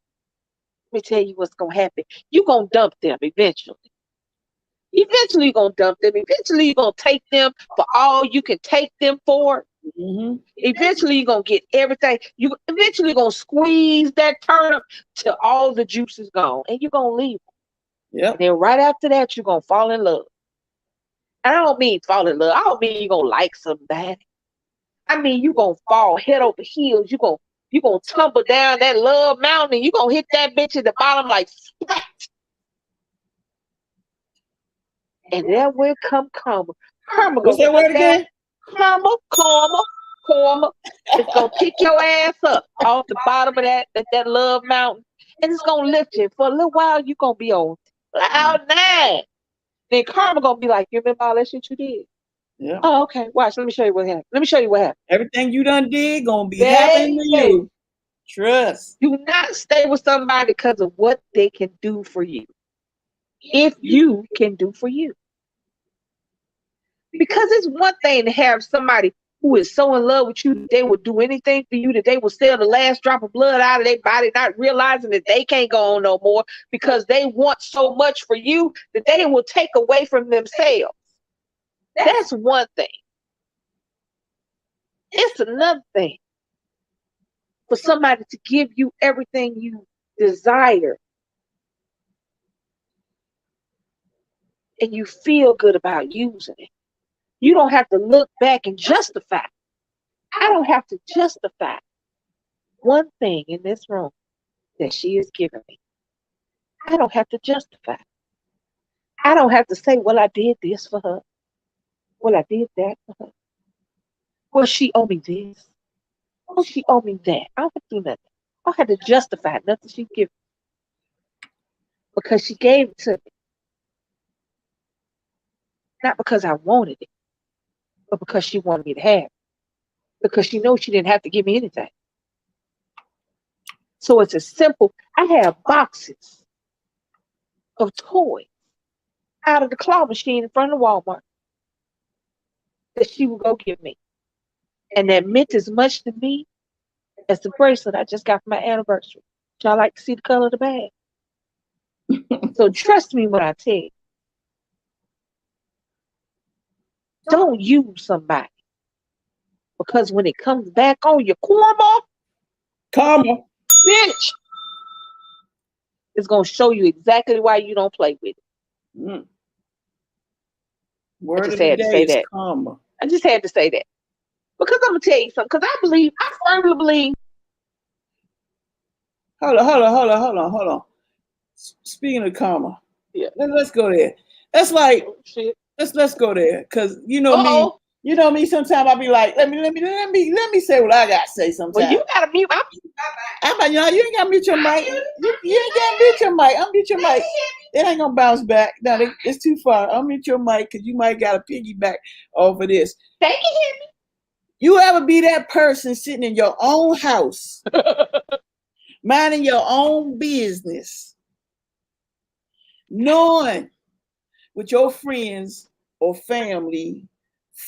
Let me tell you what's gonna happen. You're gonna dump them eventually. Eventually you're gonna dump them. Eventually you're gonna take them for all you can take them for. Eventually you're gonna get everything. You eventually gonna squeeze that turnip till all the juice is gone, and you're gonna leave them. Yep. And then right after that, you're gonna fall in love. And I don't mean fall in love. I don't mean you're gonna like somebody. I mean you're gonna fall head over heels. You're gonna tumble down that love mountain, and you're gonna hit that bitch at the bottom like splat. And there will come karma. Karma. What's that word again? Karma. It's gonna pick your ass up off the bottom of that love mountain, and it's gonna lift you. For a little while, you're gonna be on cloud nine. Then karma gonna be like, you remember all that shit you did? Yeah. Oh, okay. Watch. Let me show you what happened. Everything you done did gonna be happening to you. Trust. Do not stay with somebody because of what they can do for you. If you can do for you. Because it's one thing to have somebody who is so in love with you that they will do anything for you, that they will sell the last drop of blood out of their body, not realizing that they can't go on no more because they want so much for you that they will take away from themselves. That's one thing. It's another thing for somebody to give you everything you desire and you feel good about using it. You don't have to look back and justify. I don't have to justify one thing in this room that she is giving me. I don't have to justify. I don't have to say, well, I did this for her. Well, I did that for her. Well, she owe me this. Oh, she owe me that. I don't have to do nothing. I don't have to justify nothing she gave me. Because she gave it to me. Not because I wanted it, but because she wanted me to have it. Because she knows she didn't have to give me anything. So it's a simple, I have boxes of toys out of the claw machine in front of Walmart that she will go give me. And that meant as much to me as the bracelet I just got for my anniversary. Y'all like to see the color of the bag? So trust me when I tell you. Don't use somebody. Because when it comes back on your karma, bitch, it's going to show you exactly why you don't play with it. Word I just had to say that. Karma. I just had to say that. Because I'm going to tell you something. Because I firmly believe. Hold on. Speaking of karma, yeah, let's go there. That's like, let's go there. Because you know me, sometimes I'll be like, let me say what I got to say sometimes. Well, you got to mute my you ain't got to mute your mic. You ain't got to mute your mic. Unmute your mic. It ain't going to bounce back. No, it's too far. Unmute your mic because you might got to piggyback off of this. They can hear me. You ever be that person sitting in your own house, minding your own business, knowing with your friends or family,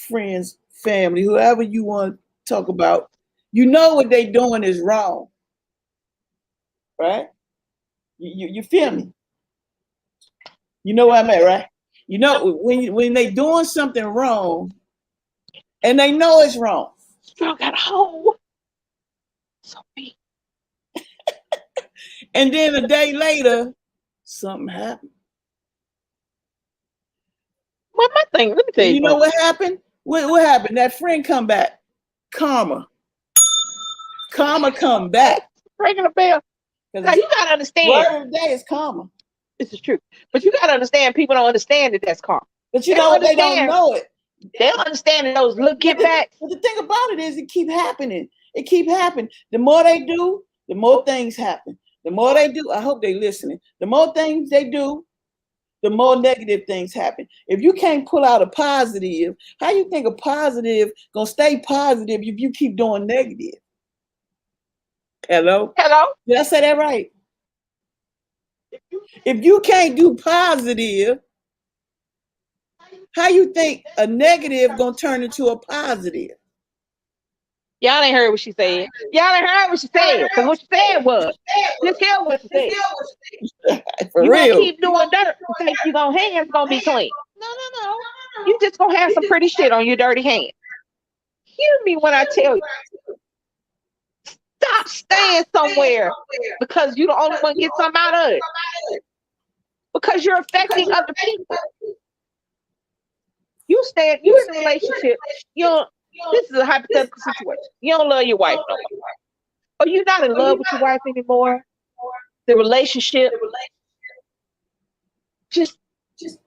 whoever you want to talk about, you know what they doing is wrong, right? You feel me? You know what I'm at, right? You know when they doing something wrong, and they know it's wrong. Strong got a hole. So big. And then a day later, something happened. Well, my thing, let me tell you. You know what happened? What happened? That friend come back. Karma come back. Ringing a bell. Now you gotta understand. Word of the day is karma. This is true. But you gotta understand, people don't understand that that's karma. But you know they don't know it. They don't understand that those little get back. But the thing about it is it keep happening. It keep happening. The more they do, the more things happen. The more they do, I hope they listening. The more things they do, the more negative things happen. If you can't pull out a positive, how you think a positive gonna stay positive if you keep doing negative? Hello? Did I say that right? If you can't do positive, how you think a negative gonna turn into a positive? Y'all ain't heard what she said. Y'all ain't heard what she said. Because what she said was, just hear what she said. For you real. Gonna keep doing dirt. You think you gonna hands gonna be clean. No. You just gonna have some pretty shit on your dirty hands. Hear me when I tell you. Stop staying somewhere because you the only one get something out of it. Because you're affecting other people. You in a relationship, this is a hypothetical situation. You don't love your wife no more. Or you're not in love with your wife anymore. The relationship just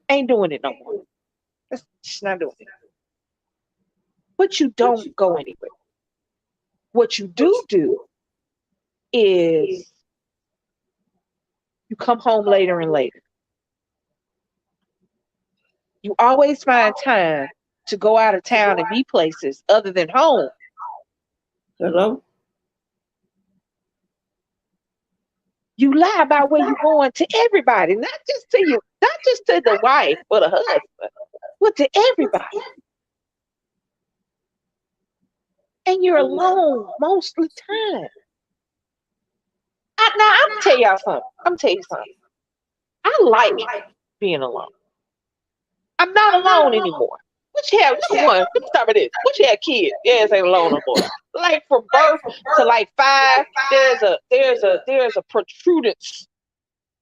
ain't doing it no more. That's just not doing it. But you don't go anywhere. What you do is you come home later and later. You always find time to go out of town and be places other than home. Hello? You lie about where you're going to everybody, not just to you, not just to the wife or the husband, but to everybody. And you're alone most of the time. Now, I'm going to tell y'all something. I like being alone. I'm not alone anymore. What you have, number one, let me start with this. What you have kids? Yes, ain't alone no more. Like from birth to like 5, there's a protrudence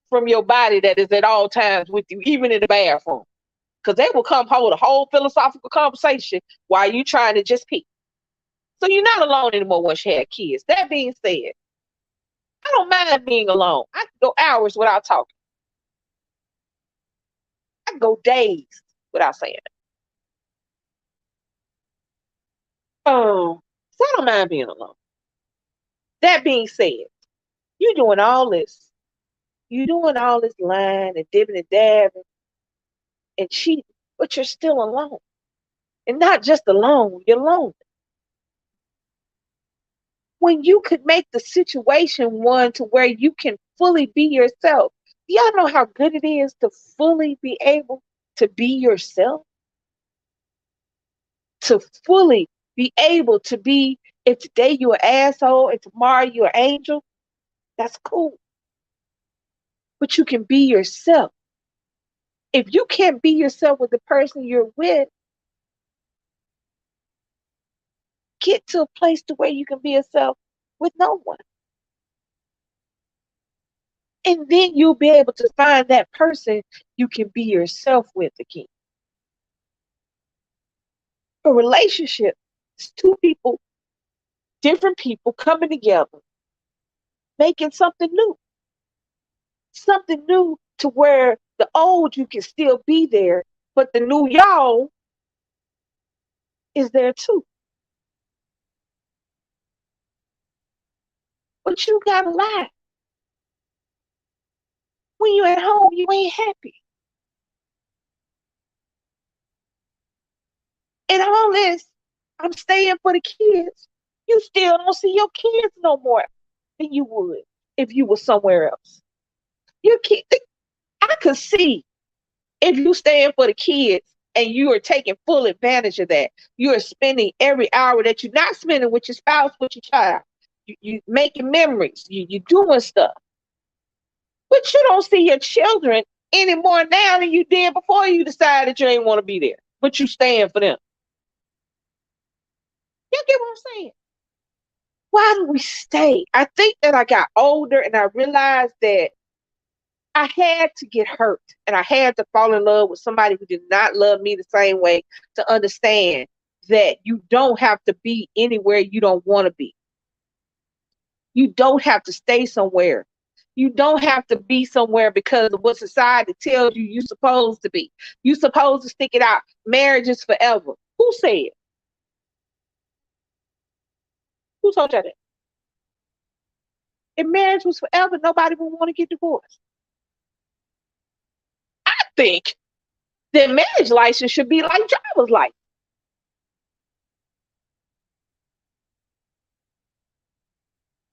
from your body that is at all times with you, even in the bathroom. Because they will come hold a whole philosophical conversation while you trying to just pee. So you're not alone anymore once you have kids. That being said, I don't mind being alone. I can go hours without talking. I can go days without saying it. So I don't mind being alone. That being said, you're doing all this. You're doing all this lying and dipping and dabbing and cheating, but you're still alone. And not just alone, you're lonely. When you could make the situation one to where you can fully be yourself. Y'all know how good it is to fully be able to be yourself? To fully be able to be, if today you're an asshole and tomorrow you're an angel, that's cool. But you can be yourself. If you can't be yourself with the person you're with, get to a place to where you can be yourself with no one. And then you'll be able to find that person you can be yourself with again. A relationship is two people, different people coming together, making something new. Something new to where the old you can still be there, but the new y'all is there too. But you gotta lie. When you're at home, you ain't happy. And all this, I'm staying for the kids. You still don't see your kids no more than you would if you were somewhere else. Your kids, I could see if you stand for the kids and you are taking full advantage of that. You are spending every hour that you're not spending with your spouse, with your child. You making memories. You doing stuff. But you don't see your children any more now than you did before you decided you ain't want to be there. But you stand for them. You get what I'm saying? Why do we stay? I think that I got older and I realized that I had to get hurt and I had to fall in love with somebody who did not love me the same way to understand that you don't have to be anywhere you don't want to be. You don't have to stay somewhere. You don't have to be somewhere because of what society tells you you're supposed to be. You're supposed to stick it out. Marriage is forever. Who said? Who told you that? If marriage was forever, nobody would want to get divorced. I think that marriage license should be like driver's license.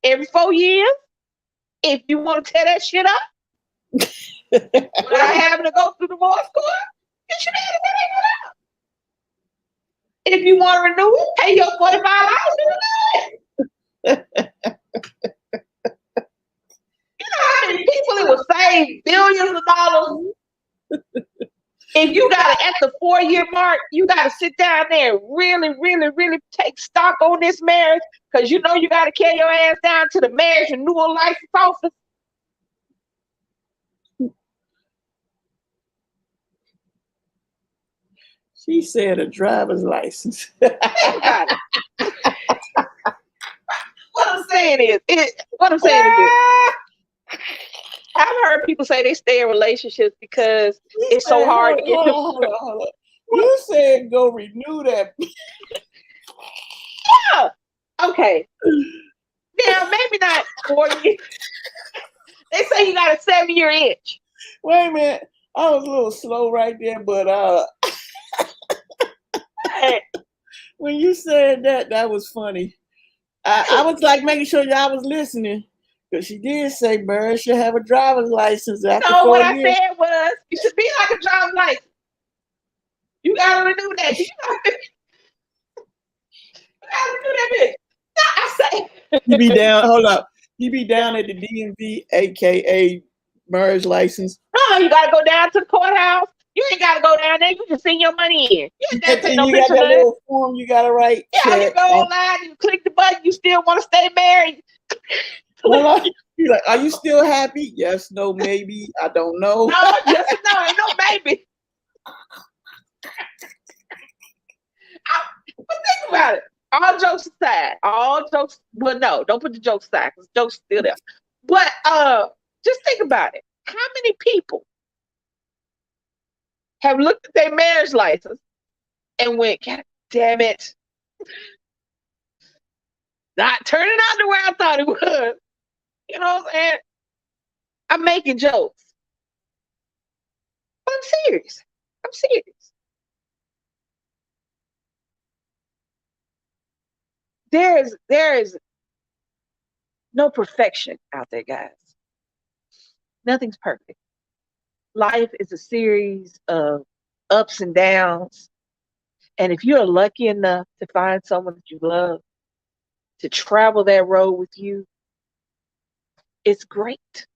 Every 4 years, if you want to tear that shit up, without having to go through divorce court, you should have to tear that up. If you want to renew it, pay your $45 to renew it. You know how many people it would save billions of dollars? If you got to, at the 4-year mark, you got to sit down there and really take stock on this marriage, because you know you got to carry your ass down to the marriage renewal license office. She said a driver's license. Think about it. What I'm saying is, I've heard people say they stay in relationships because it's so hard to get them. Hold on. You said go renew that. Yeah. Okay. Now, maybe not 4 years. They say you got a 7-year itch. Wait a minute. I was a little slow right there, but when you said that, that was funny. I was like making sure y'all was listening. Because she did say Bird should have a driver's license after 4 years. No, what I said was, you should be like a driver's license. You gotta renew that. You gotta renew that bitch. No, I say. You be down, hold up. You be down at the DMV, aka merge license. No, you gotta go down to the courthouse. You ain't gotta go down there. You can send your money in. You ain't gotta take no you picture got of that little form you gotta write. Yeah, you go online, you click the button, you still want to stay married. Well, you're like, are you still happy? Yes, no, maybe. I don't know. No, yes or no, ain't no maybe. But think about it. All jokes aside, well, no, don't put the jokes aside because jokes are still there. But just think about it. How many people have looked at their marriage license and went, God damn it, not turning out the way I thought it would? You know what I'm saying? I'm making jokes. But I'm serious. I'm serious. There is no perfection out there, guys. Nothing's perfect. Life is a series of ups and downs. And if you're lucky enough to find someone that you love, to travel that road with you, it's great.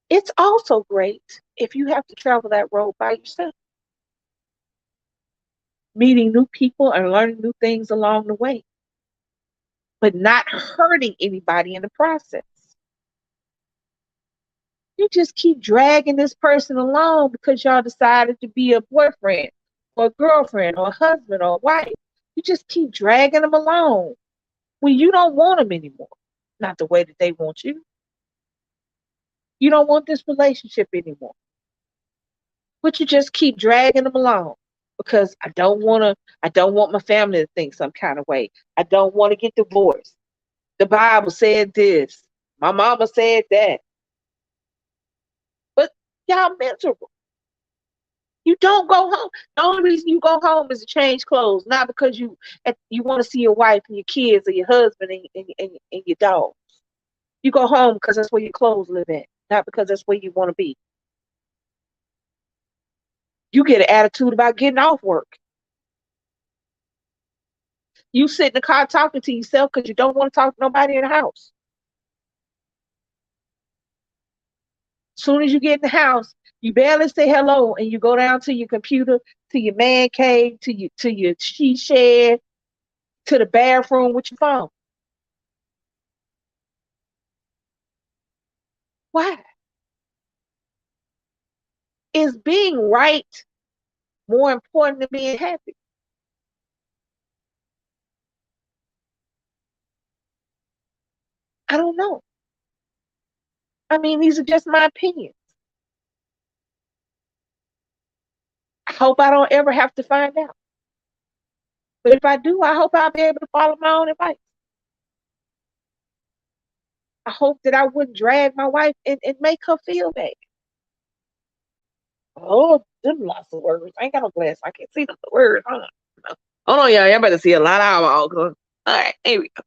It's also great if you have to travel that road by yourself, meeting new people and learning new things along the way, but not hurting anybody in the process. You just keep dragging this person along because y'all decided to be a boyfriend or a girlfriend or a husband or a wife. You just keep dragging them along when you don't want them anymore. Not the way that they want you. You don't want this relationship anymore. But you just keep dragging them along because I don't want my family to think some kind of way. I don't want to get divorced. The Bible said this. My mama said that. But y'all miserable. You don't go home. The only reason you go home is to change clothes, not because you want to see your wife and your kids or your husband and your dogs. You go home because that's where your clothes live at, not because that's where you want to be. You get an attitude about getting off work. You sit in the car talking to yourself because you don't want to talk to nobody in the house. As soon as you get in the house, you barely say hello, and you go down to your computer, to your man cave, to your she shed, to the bathroom with your phone. Why? Is being right more important than being happy? I don't know. I mean, these are just my opinions. I hope I don't ever have to find out. But if I do, I hope I'll be able to follow my own advice. I hope that I wouldn't drag my wife and make her feel bad. Oh, them lots of words. I ain't got no glass. I can't see the words. Hold on, y'all. Y'all better see a lot of eyeballs. All right, here we go.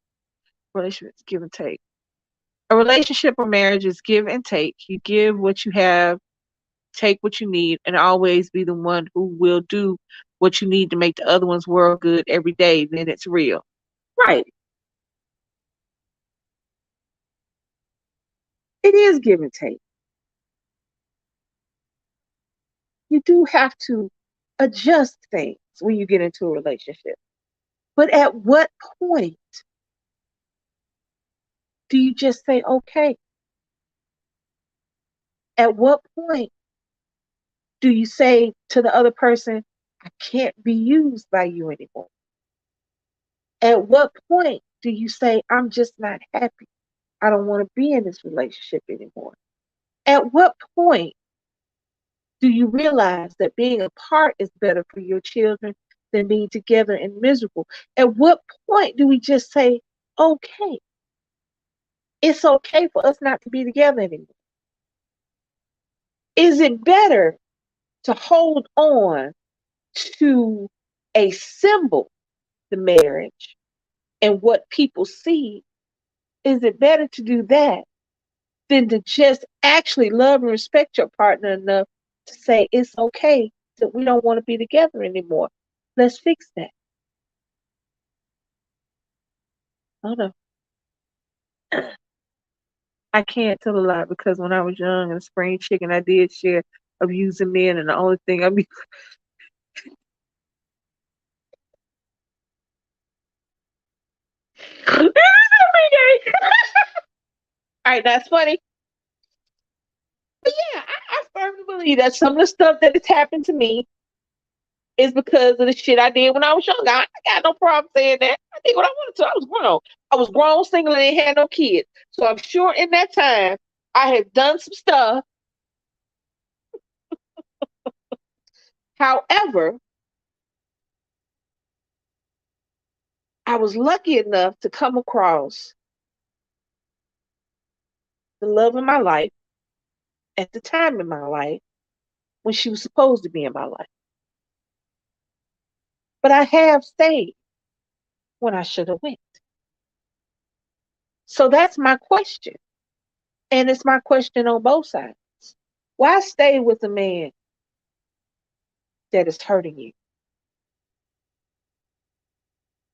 Relationships, give and take. A relationship or marriage is give and take. You give what you have, take what you need, and always be the one who will do what you need to make the other one's world good every day. Then it's real. Right. It is give and take. You do have to adjust things when you get into a relationship. But at what point do you just say, okay? At what point do you say to the other person, I can't be used by you anymore? At what point do you say, I'm just not happy? I don't want to be in this relationship anymore. At what point do you realize that being apart is better for your children than being together and miserable? At what point do we just say, okay, it's okay for us not to be together anymore? Is it better to hold on to a symbol, the marriage, and what people see? Is it better to do that than to just actually love and respect your partner enough to say it's okay that we don't want to be together anymore? Let's fix that. Oh no. I can't tell a lot because when I was young and a spring chicken, I did share abusing men, and the only thing I mean all right, that's funny. But yeah, I firmly believe that some of the stuff that has happened to me is because of the shit I did when I was young. I got no problem saying that. I did what I wanted to. I was grown. I was grown, single, and ain't had no kids. So I'm sure in that time I had done some stuff. However, I was lucky enough to come across the love of my life at the time in my life when she was supposed to be in my life. But I have stayed when I should have went. So that's my question. And it's my question on both sides. Why stay with a man that is hurting you?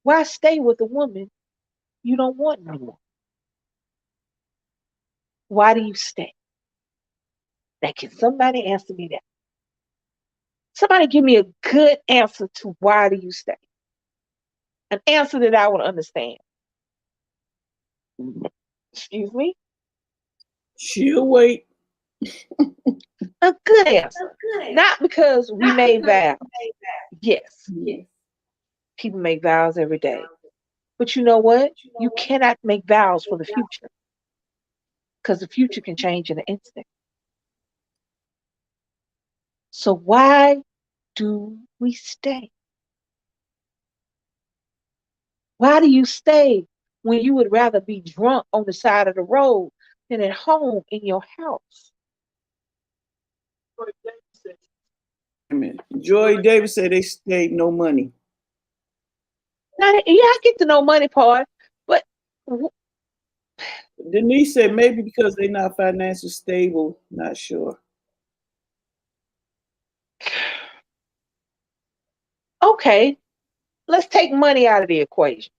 Why stay with a woman you don't want no more? Why do you stay? Now, can somebody answer me that? Somebody give me a good answer to why do you stay? An answer that I would understand. Excuse me? She'll wait. A good answer. Not because we made vows. Yes. People make vows every day. But you know what? You cannot make vows for the future. Because the future can change in an instant. So why do we stay? Why do you stay when you would rather be drunk on the side of the road than at home in your house? Joy Davis said they stayed no money. Now, yeah, I get the no money part, but Denise said maybe because they're not financially stable. Not sure. Okay, let's take money out of the equation.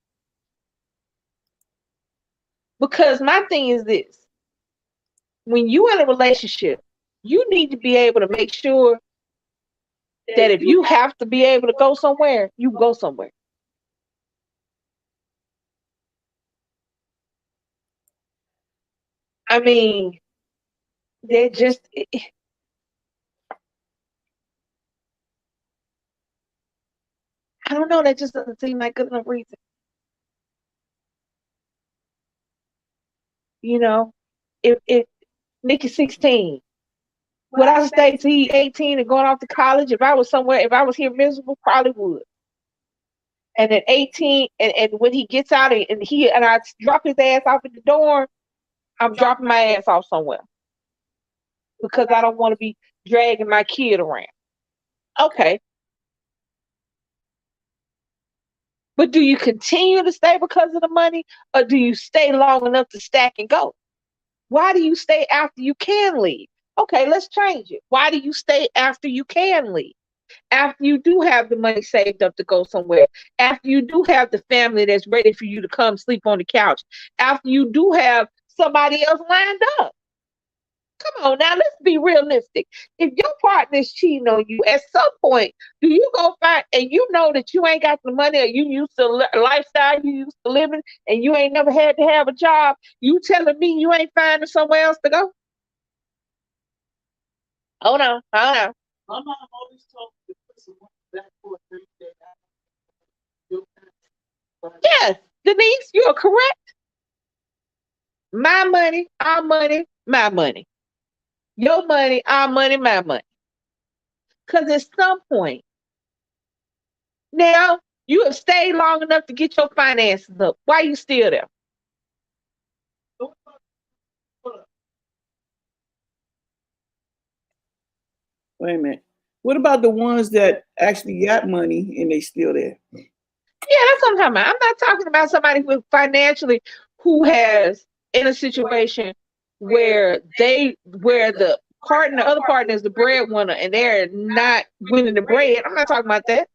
Because my thing is this, when you in a relationship, you need to be able to make sure that if you have to be able to go somewhere, you go somewhere. I mean, they're just, I don't know, that just doesn't seem like good enough reason. You know, if Nikki's 16, would I stay till he's 18 and going off to college? If I was somewhere, if I was here miserable, probably would. And at 18, and when he gets out and I drop his ass off at the dorm, I'm dropping my ass off somewhere because I don't want to be dragging my kid around. Okay. But do you continue to stay because of the money, or do you stay long enough to stack and go? Why do you stay after you can leave? Okay, let's change it. Why do you stay after you can leave? After you do have the money saved up to go somewhere, after you do have the family that's ready for you to come sleep on the couch, after you do have somebody else lined up. Come on now, let's be realistic. If your partner is cheating on you, at some point, do you go find, and you know that you ain't got the money, or you used to lifestyle you used to living, and you ain't never had to have a job, you telling me you ain't finding somewhere else to go? Hold on, hold on. My mom always told me to put some back for Yes, Denise, you're correct. My money, our money, my money. Your money, our money, my money. Because at some point, now you have stayed long enough to get your finances up. Why are you still there? Wait a minute. What about the ones that actually got money and they still there? Yeah, that's what I'm talking about. I'm not talking about somebody who financially who has in a situation where the other partner is the breadwinner and they're not winning the bread. I'm not talking about that.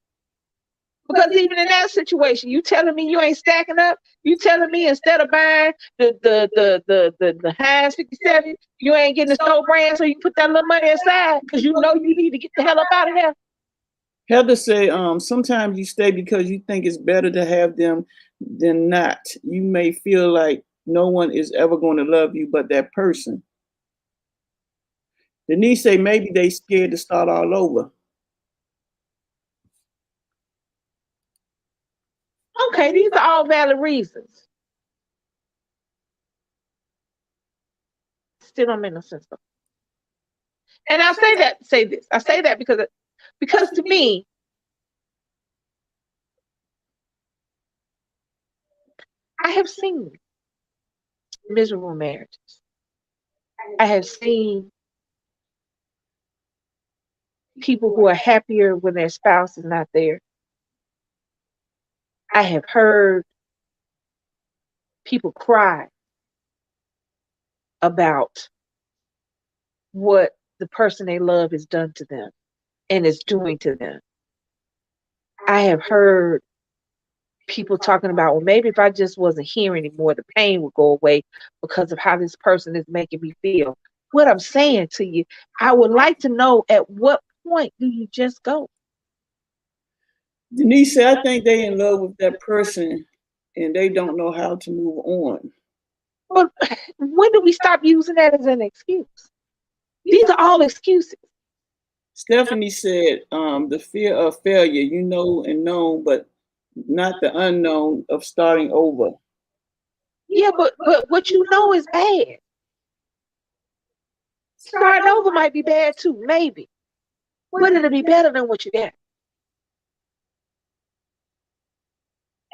Because even in that situation, you telling me you ain't stacking up? You telling me instead of buying the Heinz 57, you ain't getting the store brand, so you put that little money aside because you know you need to get the hell up out of here? Heather say, sometimes you stay because you think it's better to have them than not. You may feel like no one is ever going to love you but that person. Denise say maybe they scared to start all over. Okay, these are all valid reasons. Still don't make no sense though. And I say this. I say that because to me, I have seen miserable marriages. I have seen people who are happier when their spouse is not there. I have heard people cry about what the person they love has done to them and is doing to them. I have heard people talking about, well, maybe if I just wasn't here anymore, the pain would go away because of how this person is making me feel. What I'm saying to you, I would like to know, at what point do you just go? Denise said, I think they in love with that person and they don't know how to move on. But when do we stop using that as an excuse? These are all excuses. Stephanie said, the fear of failure, you know and known, but not the unknown of starting over. Yeah, but what you know is bad. Starting over might be bad too, maybe. But it'll be better than what you got.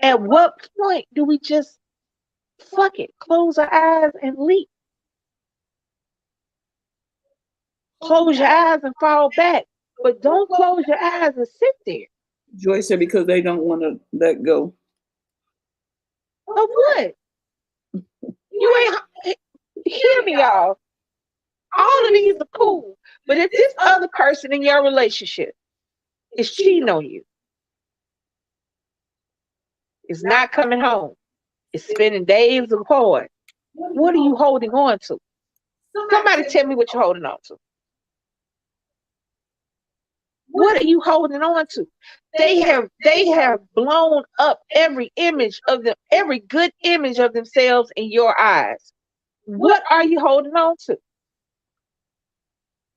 At what point do we just fuck it, close our eyes and leap? Close your eyes and fall back, but don't close your eyes and sit there. Joy said because they don't want to let go. Of what? You ain't, hear me, y'all. All of these are cool, but if this other person in your relationship is cheating on you, It's not coming home. It's spending days apart. What are you holding on to? Somebody tell me what you're holding on to. What are you holding on to? They have blown up every image of them, every good image of themselves in your eyes. What are you holding on to?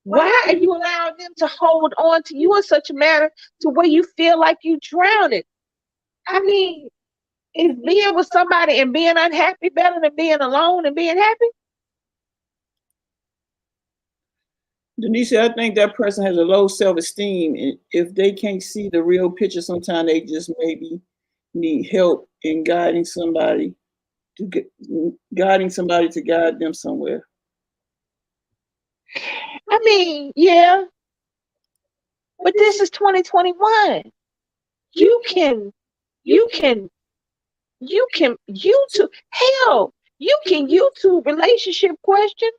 Why are you allowing them to hold on to you in such a manner to where you feel like you drowning? I mean, is being with somebody and being unhappy better than being alone and being happy? Denise, I think that person has a low self-esteem. And if they can't see the real picture, sometimes they just maybe need help in guiding somebody to guide them somewhere. I mean, yeah, but this is 2021. You can YouTube, hell, you can YouTube relationship questions.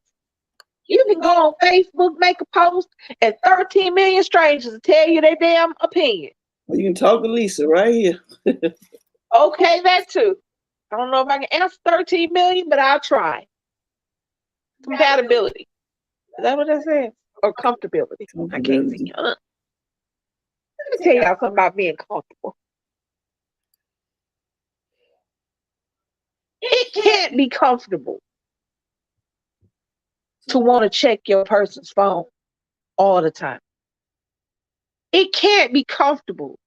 You can go on Facebook, make a post, and 13 million strangers will tell you their damn opinion. Well, you can talk to Lisa right here. Okay, that too. I don't know if I can answer 13 million, but I'll try. Compatibility. Is that what that says? Or comfortability? I can't see. Let me tell y'all something about being comfortable. It can't be comfortable to want to check your person's phone all the time. It can't be comfortable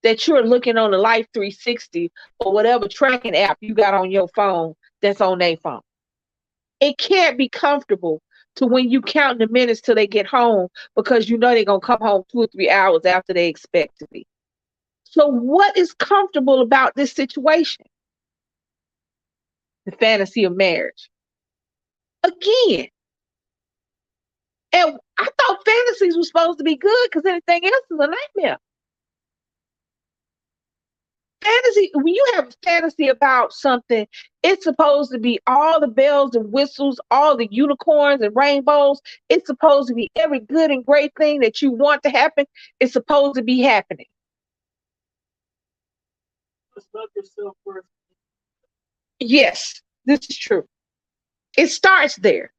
that you're looking on the Life 360 or whatever tracking app you got on your phone that's on their phone. It can't be comfortable to when you count the minutes till they get home because you know they're going to come home 2 or 3 hours after they expect to be. So what is comfortable about this situation? The fantasy of marriage. Again. And I thought fantasies were supposed to be good because anything else is a nightmare. Fantasy, when you have a fantasy about something, it's supposed to be all the bells and whistles, all the unicorns and rainbows. It's supposed to be every good and great thing that you want to happen. It's supposed to be happening. Love yourself first. Yes, this is true. It starts there.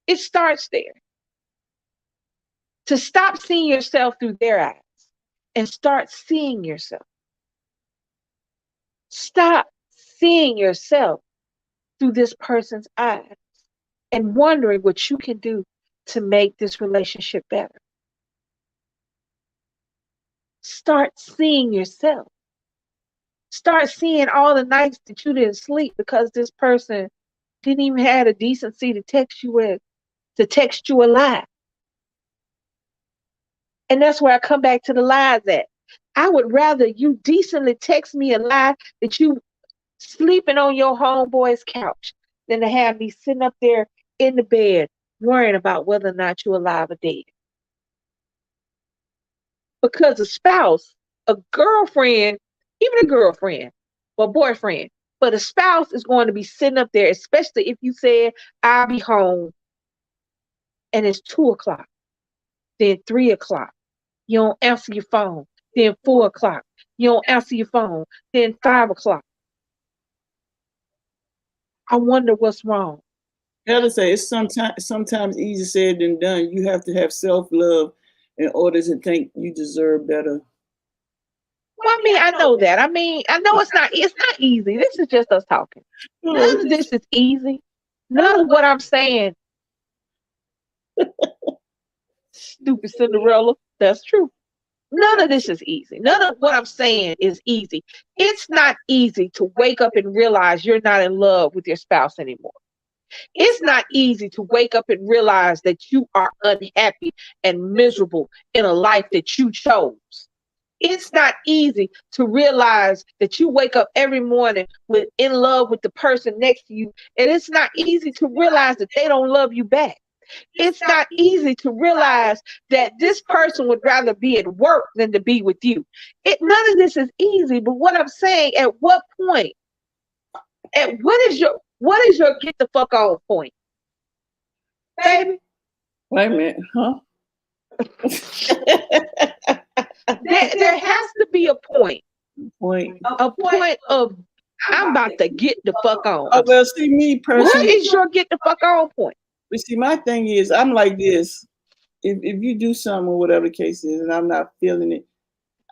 It starts there. To stop seeing yourself through their eyes and start seeing yourself. Stop seeing yourself through this person's eyes and wondering what you can do to make this relationship better. Start seeing yourself. Start seeing all the nights that you didn't sleep because this person didn't even have the decency to text you a lie. And that's where I come back to the lies at. I would rather you decently text me a lie that you sleeping on your homeboy's couch than to have me sitting up there in the bed worrying about whether or not you're alive or dead. Because a spouse, a girlfriend, even a girlfriend or boyfriend, but a spouse is going to be sitting up there, especially if you said, I'll be home and it's 2 o'clock, then 3 o'clock. You don't answer your phone. Then 4 o'clock. You don't answer your phone. Then 5 o'clock. I wonder what's wrong. I gotta say, it's sometimes easier said than done. You have to have self-love in order to think you deserve better. Well, I mean, I know that. I mean, I know it's not easy. This is just us talking. None of this is easy. None of what I'm saying. Stupid Cinderella. That's true. None of this is easy. None of what I'm saying is easy. It's not easy to wake up and realize you're not in love with your spouse anymore. It's not easy to wake up and realize that you are unhappy and miserable in a life that you chose. It's not easy to realize that you wake up every morning in love with the person next to you, and it's not easy to realize that they don't love you back. It's not easy to realize that this person would rather be at work than to be with you. None of this is easy, but what I'm saying, at what point? What is your get the fuck on point? Baby? Wait a minute, huh? There has to be a point. A point of I'm about to get the fuck on. Oh, well, see, me personally. What is your get the fuck on point? But see, my thing is, I'm like this. If you do something or whatever the case is, and I'm not feeling it,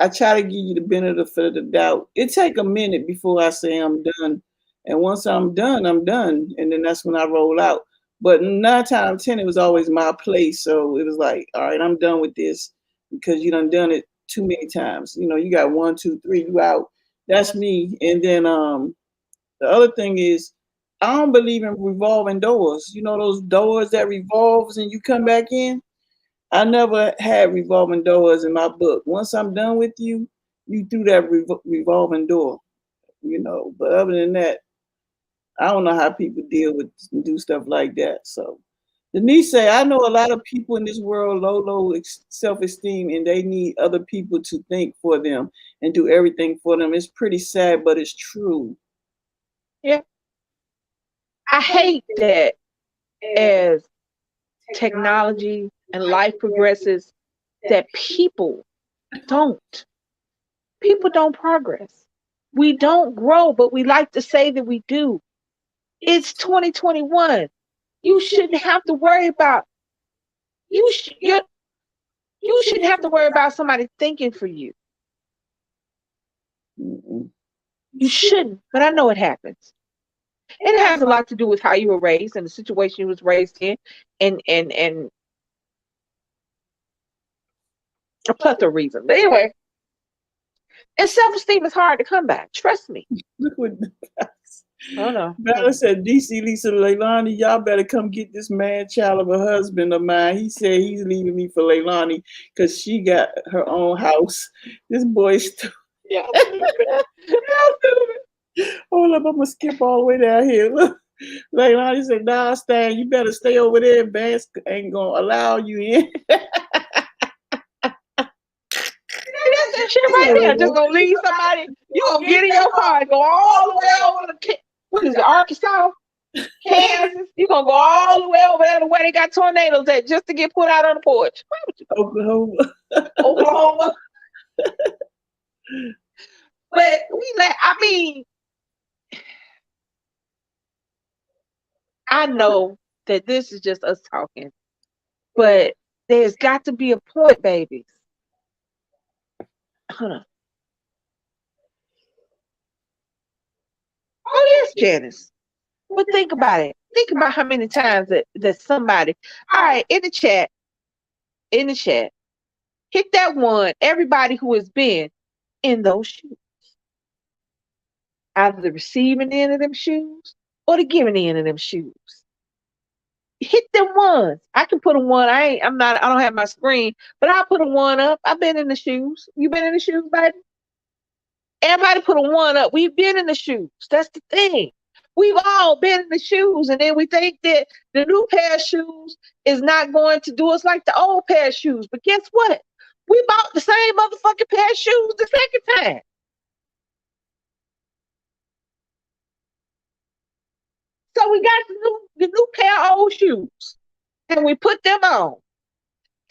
I try to give you the benefit of the doubt. It take a minute before I say I'm done. And once I'm done, I'm done. And then that's when I roll out. But 9 times out of 10, it was always my place. So it was like, all right, I'm done with this because you done it too many times. You know, you got 1, 2, 3, you out. That's me. And then the other thing is, I don't believe in revolving doors. You know those doors that revolves and you come back in? I never had revolving doors in my book. Once I'm done with you, you through that revolving door, you know. But other than that, I don't know how people deal with and do stuff like that. So Denise say, I know a lot of people in this world low self-esteem, and they need other people to think for them and do everything for them. It's pretty sad, but it's true. Yeah. I hate that as technology and life progresses, that people don't progress. We don't grow, but we like to say that we do. It's 2021. You shouldn't have to worry about you shouldn't have to worry about somebody thinking for you. You shouldn't, but I know it happens. It has a lot to do with how you were raised and the situation you was raised in, and a plethora of reasons. But anyway, and self-esteem is hard to come by. Trust me. Look what Oh no. Bella said, DC Lisa Leilani, y'all better come get this man child of a husband of mine. He said he's leaving me for Leilani because she got her own house. This boy's Yeah. Hold up, I'm gonna skip all the way down here. Look, Leilani said, nah, Stan, you better stay over there. Vance ain't gonna allow you in. That's that shit right there. Just gonna leave somebody. You gonna get in your car and go all the way over to what is it, Arkansas, Kansas? You gonna go all the way over there to where they got tornadoes at just to get put out on the porch? Oklahoma. Oklahoma. But I mean, I know that this is just us talking, but there's got to be a point, babies. Hold on. Oh yes, Janice. But think about it. Think about how many times that somebody, all right, in the chat, hit that one, everybody who has been in those shoes. Either the receiving end of them shoes or the giving end of them shoes. Hit them ones. I can put a one. I don't have my screen, but I'll put a one up. I've been in the shoes. You been in the shoes, baby? Everybody put a one up. We've been in the shoes. That's the thing. We've all been in the shoes, and then we think that the new pair of shoes is not going to do us like the old pair of shoes. But guess what? We bought the same motherfucking pair of shoes the second time. So we got the new pair of old shoes, and we put them on,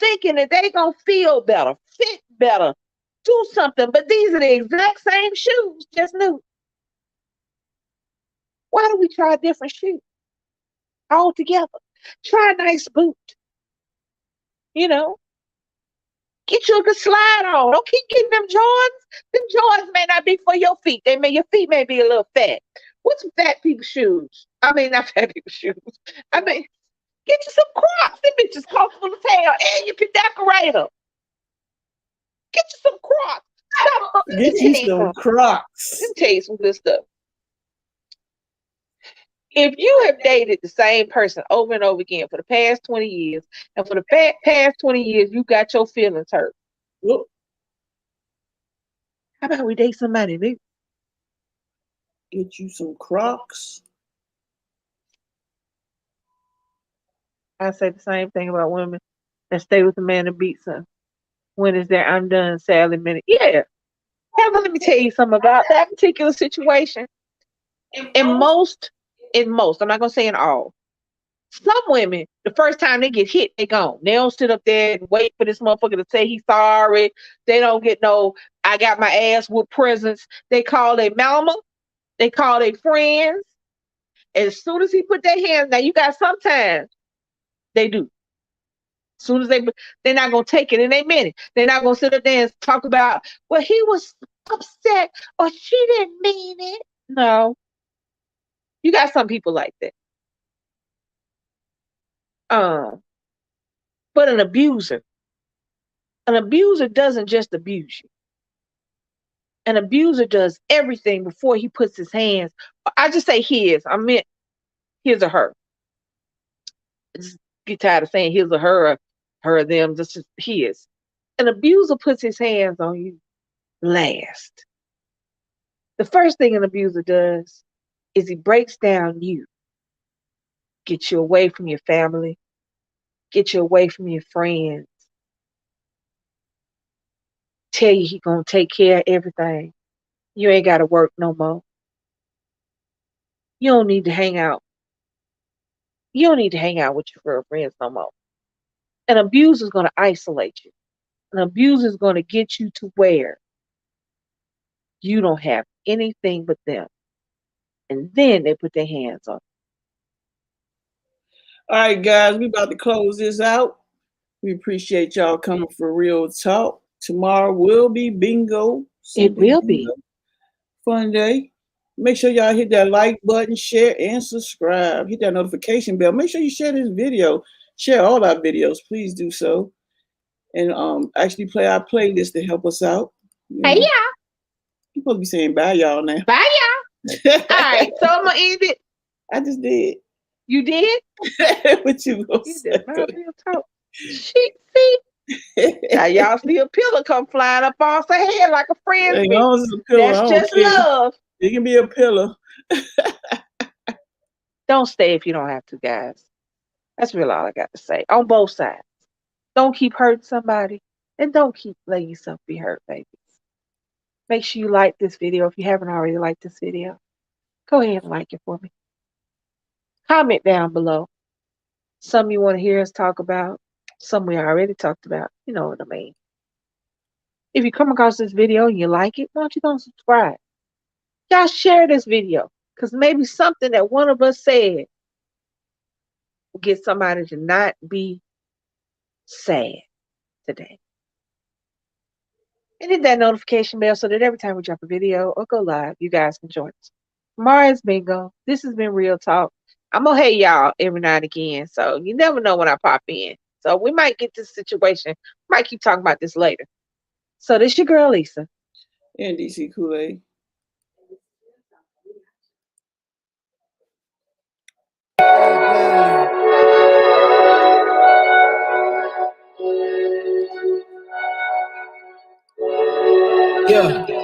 thinking that they gonna feel better, fit better, do something. But these are the exact same shoes, just new. Why don't we try a different shoe all together? Try a nice boot. You know, get you a good slide on. Don't keep getting them Jordans. Them Jordans may not be for your feet. Your feet may be a little fat. What's fat people's shoes? I mean, not fat people's shoes. I mean, get you some Crocs. Them bitches comfortable as hell, and you can decorate them. Get you some Crocs. Get you some Crocs. Let me tell you some good stuff. If you have dated the same person over and over again for the past 20 years, and for the past 20 years, you got your feelings hurt. Well, how about we date somebody new? Get you some Crocs. I say the same thing about women that stay with a man that beats them. When is their I'm done Sally minute? Yeah. Let me tell you something about that particular situation. In most, I'm not gonna say in all, Some women, the first time they get hit, they gone. They don't sit up there and wait for this motherfucker to say he's sorry. They don't get no, I got my ass with presents. They call their mama. They call their friends. As soon as he put their hands, now you got sometimes they do. As soon as they're not gonna take it in a minute. They're not gonna sit up there and talk about, well, he was upset or she didn't mean it. No, you got some people like that. But an abuser doesn't just abuse you. An abuser does everything before he puts his hands. I just say his. I meant his or her. I just get tired of saying his or her or them. This is his. An abuser puts his hands on you last. The first thing an abuser does is he breaks down you. Get you away from your family. Get you away from your friends. Tell you he gonna take care of everything. You ain't gotta work no more. You don't need to hang out. You don't need to hang out with your girlfriends no more. An abuser's gonna isolate you. An abuser's gonna get you to where you don't have anything but them. And then they put their hands on you. All right, guys, we about to close this out. We appreciate y'all coming for Real Talk. Tomorrow will be bingo. It will be. Fun day. Make sure y'all hit that like button, share, and subscribe. Hit that notification bell. Make sure you share this video. Share all our videos. Please do so. And actually play our playlist to help us out. Hey, y'all. You're supposed to be saying bye, y'all, now. Bye, y'all. All right, so I'm going to end it. I just did. You did? What you gonna say? Real talk. See? Now y'all see a pillow come flying up off her head like a friend. That's just love. It can be a pillow. Don't stay if you don't have to, guys. That's really all I got to say. On both sides. Don't keep hurting somebody. And don't keep letting yourself be hurt, babies. Make sure you like this video if you haven't already liked this video. Go ahead and like it for me. Comment down below. Some you want to hear us talk about. Some we already talked about. You know what I mean. If you come across this video and you like it, why don't you go subscribe? Y'all share this video. Because maybe something that one of us said will get somebody to not be sad today. And hit that notification bell so that every time we drop a video or go live, you guys can join us. Tomorrow's bingo. This has been Real Talk. I'm going to hate y'all every now and again. So you never know when I pop in. So we might get this situation. Might keep talking about this later. So this your girl, Lisa. And DC KOOLAID. Yeah.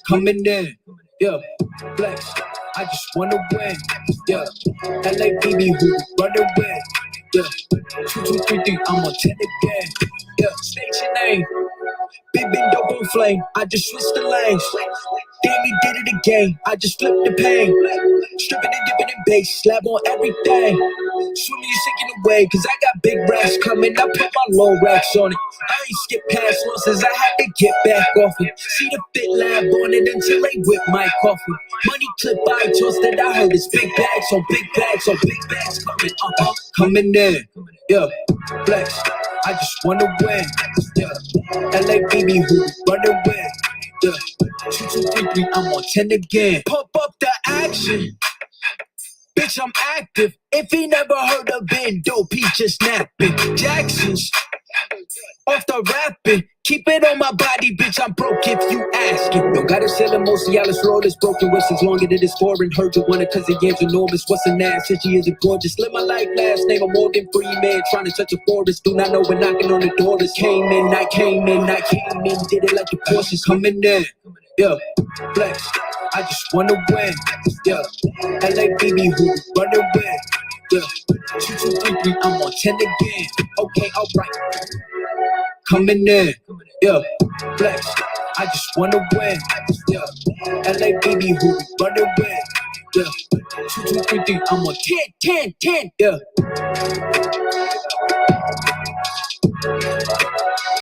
Coming in, yeah, flex. I just wanna win, yeah. LA BB who run away, yeah. 2, 2, 3, 3, I'm on 10 again, yeah. State your name, big dope on flame. I just switched the lanes. Damn, he did it again. I just flipped the pain. Stripping and dipping in bass, slab on everything. Swimming, you sinking away, cause I got big racks coming. I put my low racks on it. I ain't skip past losses, I had to get back off it. See the fit lab on it until they whip my coffin. Money clip I tossed that I heard it's big bags on big bags on big bags coming, coming in, yeah, flex. I just wanna win, yeah. LA BB who run away, yeah. 2, 2, 3, 3, I'm on 10 again. Pump up the action. Bitch, I'm active. If he never heard of Ben Dope, he just napping. Jackson's off the rapping. Keep it on my body, bitch. I'm broke if you asking. Don't gotta sell it, most of y'all is roll this broken wrist as longer than it's foreign. Heard you want it cause the game's enormous. What's an ass? Said she isn't gorgeous. Live my life last name. I'm Morgan Freeman. Trying to touch a forest. Do not know we're knocking on the door. This came in, I came in. Did it like the Porsche's coming in. Yeah, flex. I just wanna win, yeah. LA BB who run away, yeah. 2, 2, 3, 3, I'm on 10 again. Okay, alright. Coming in, yeah. Flex. I just wanna win, yeah. LA BB who run away, Yeah. 2, 2, 3, 3. I'm on 10, 10, 10. Yeah.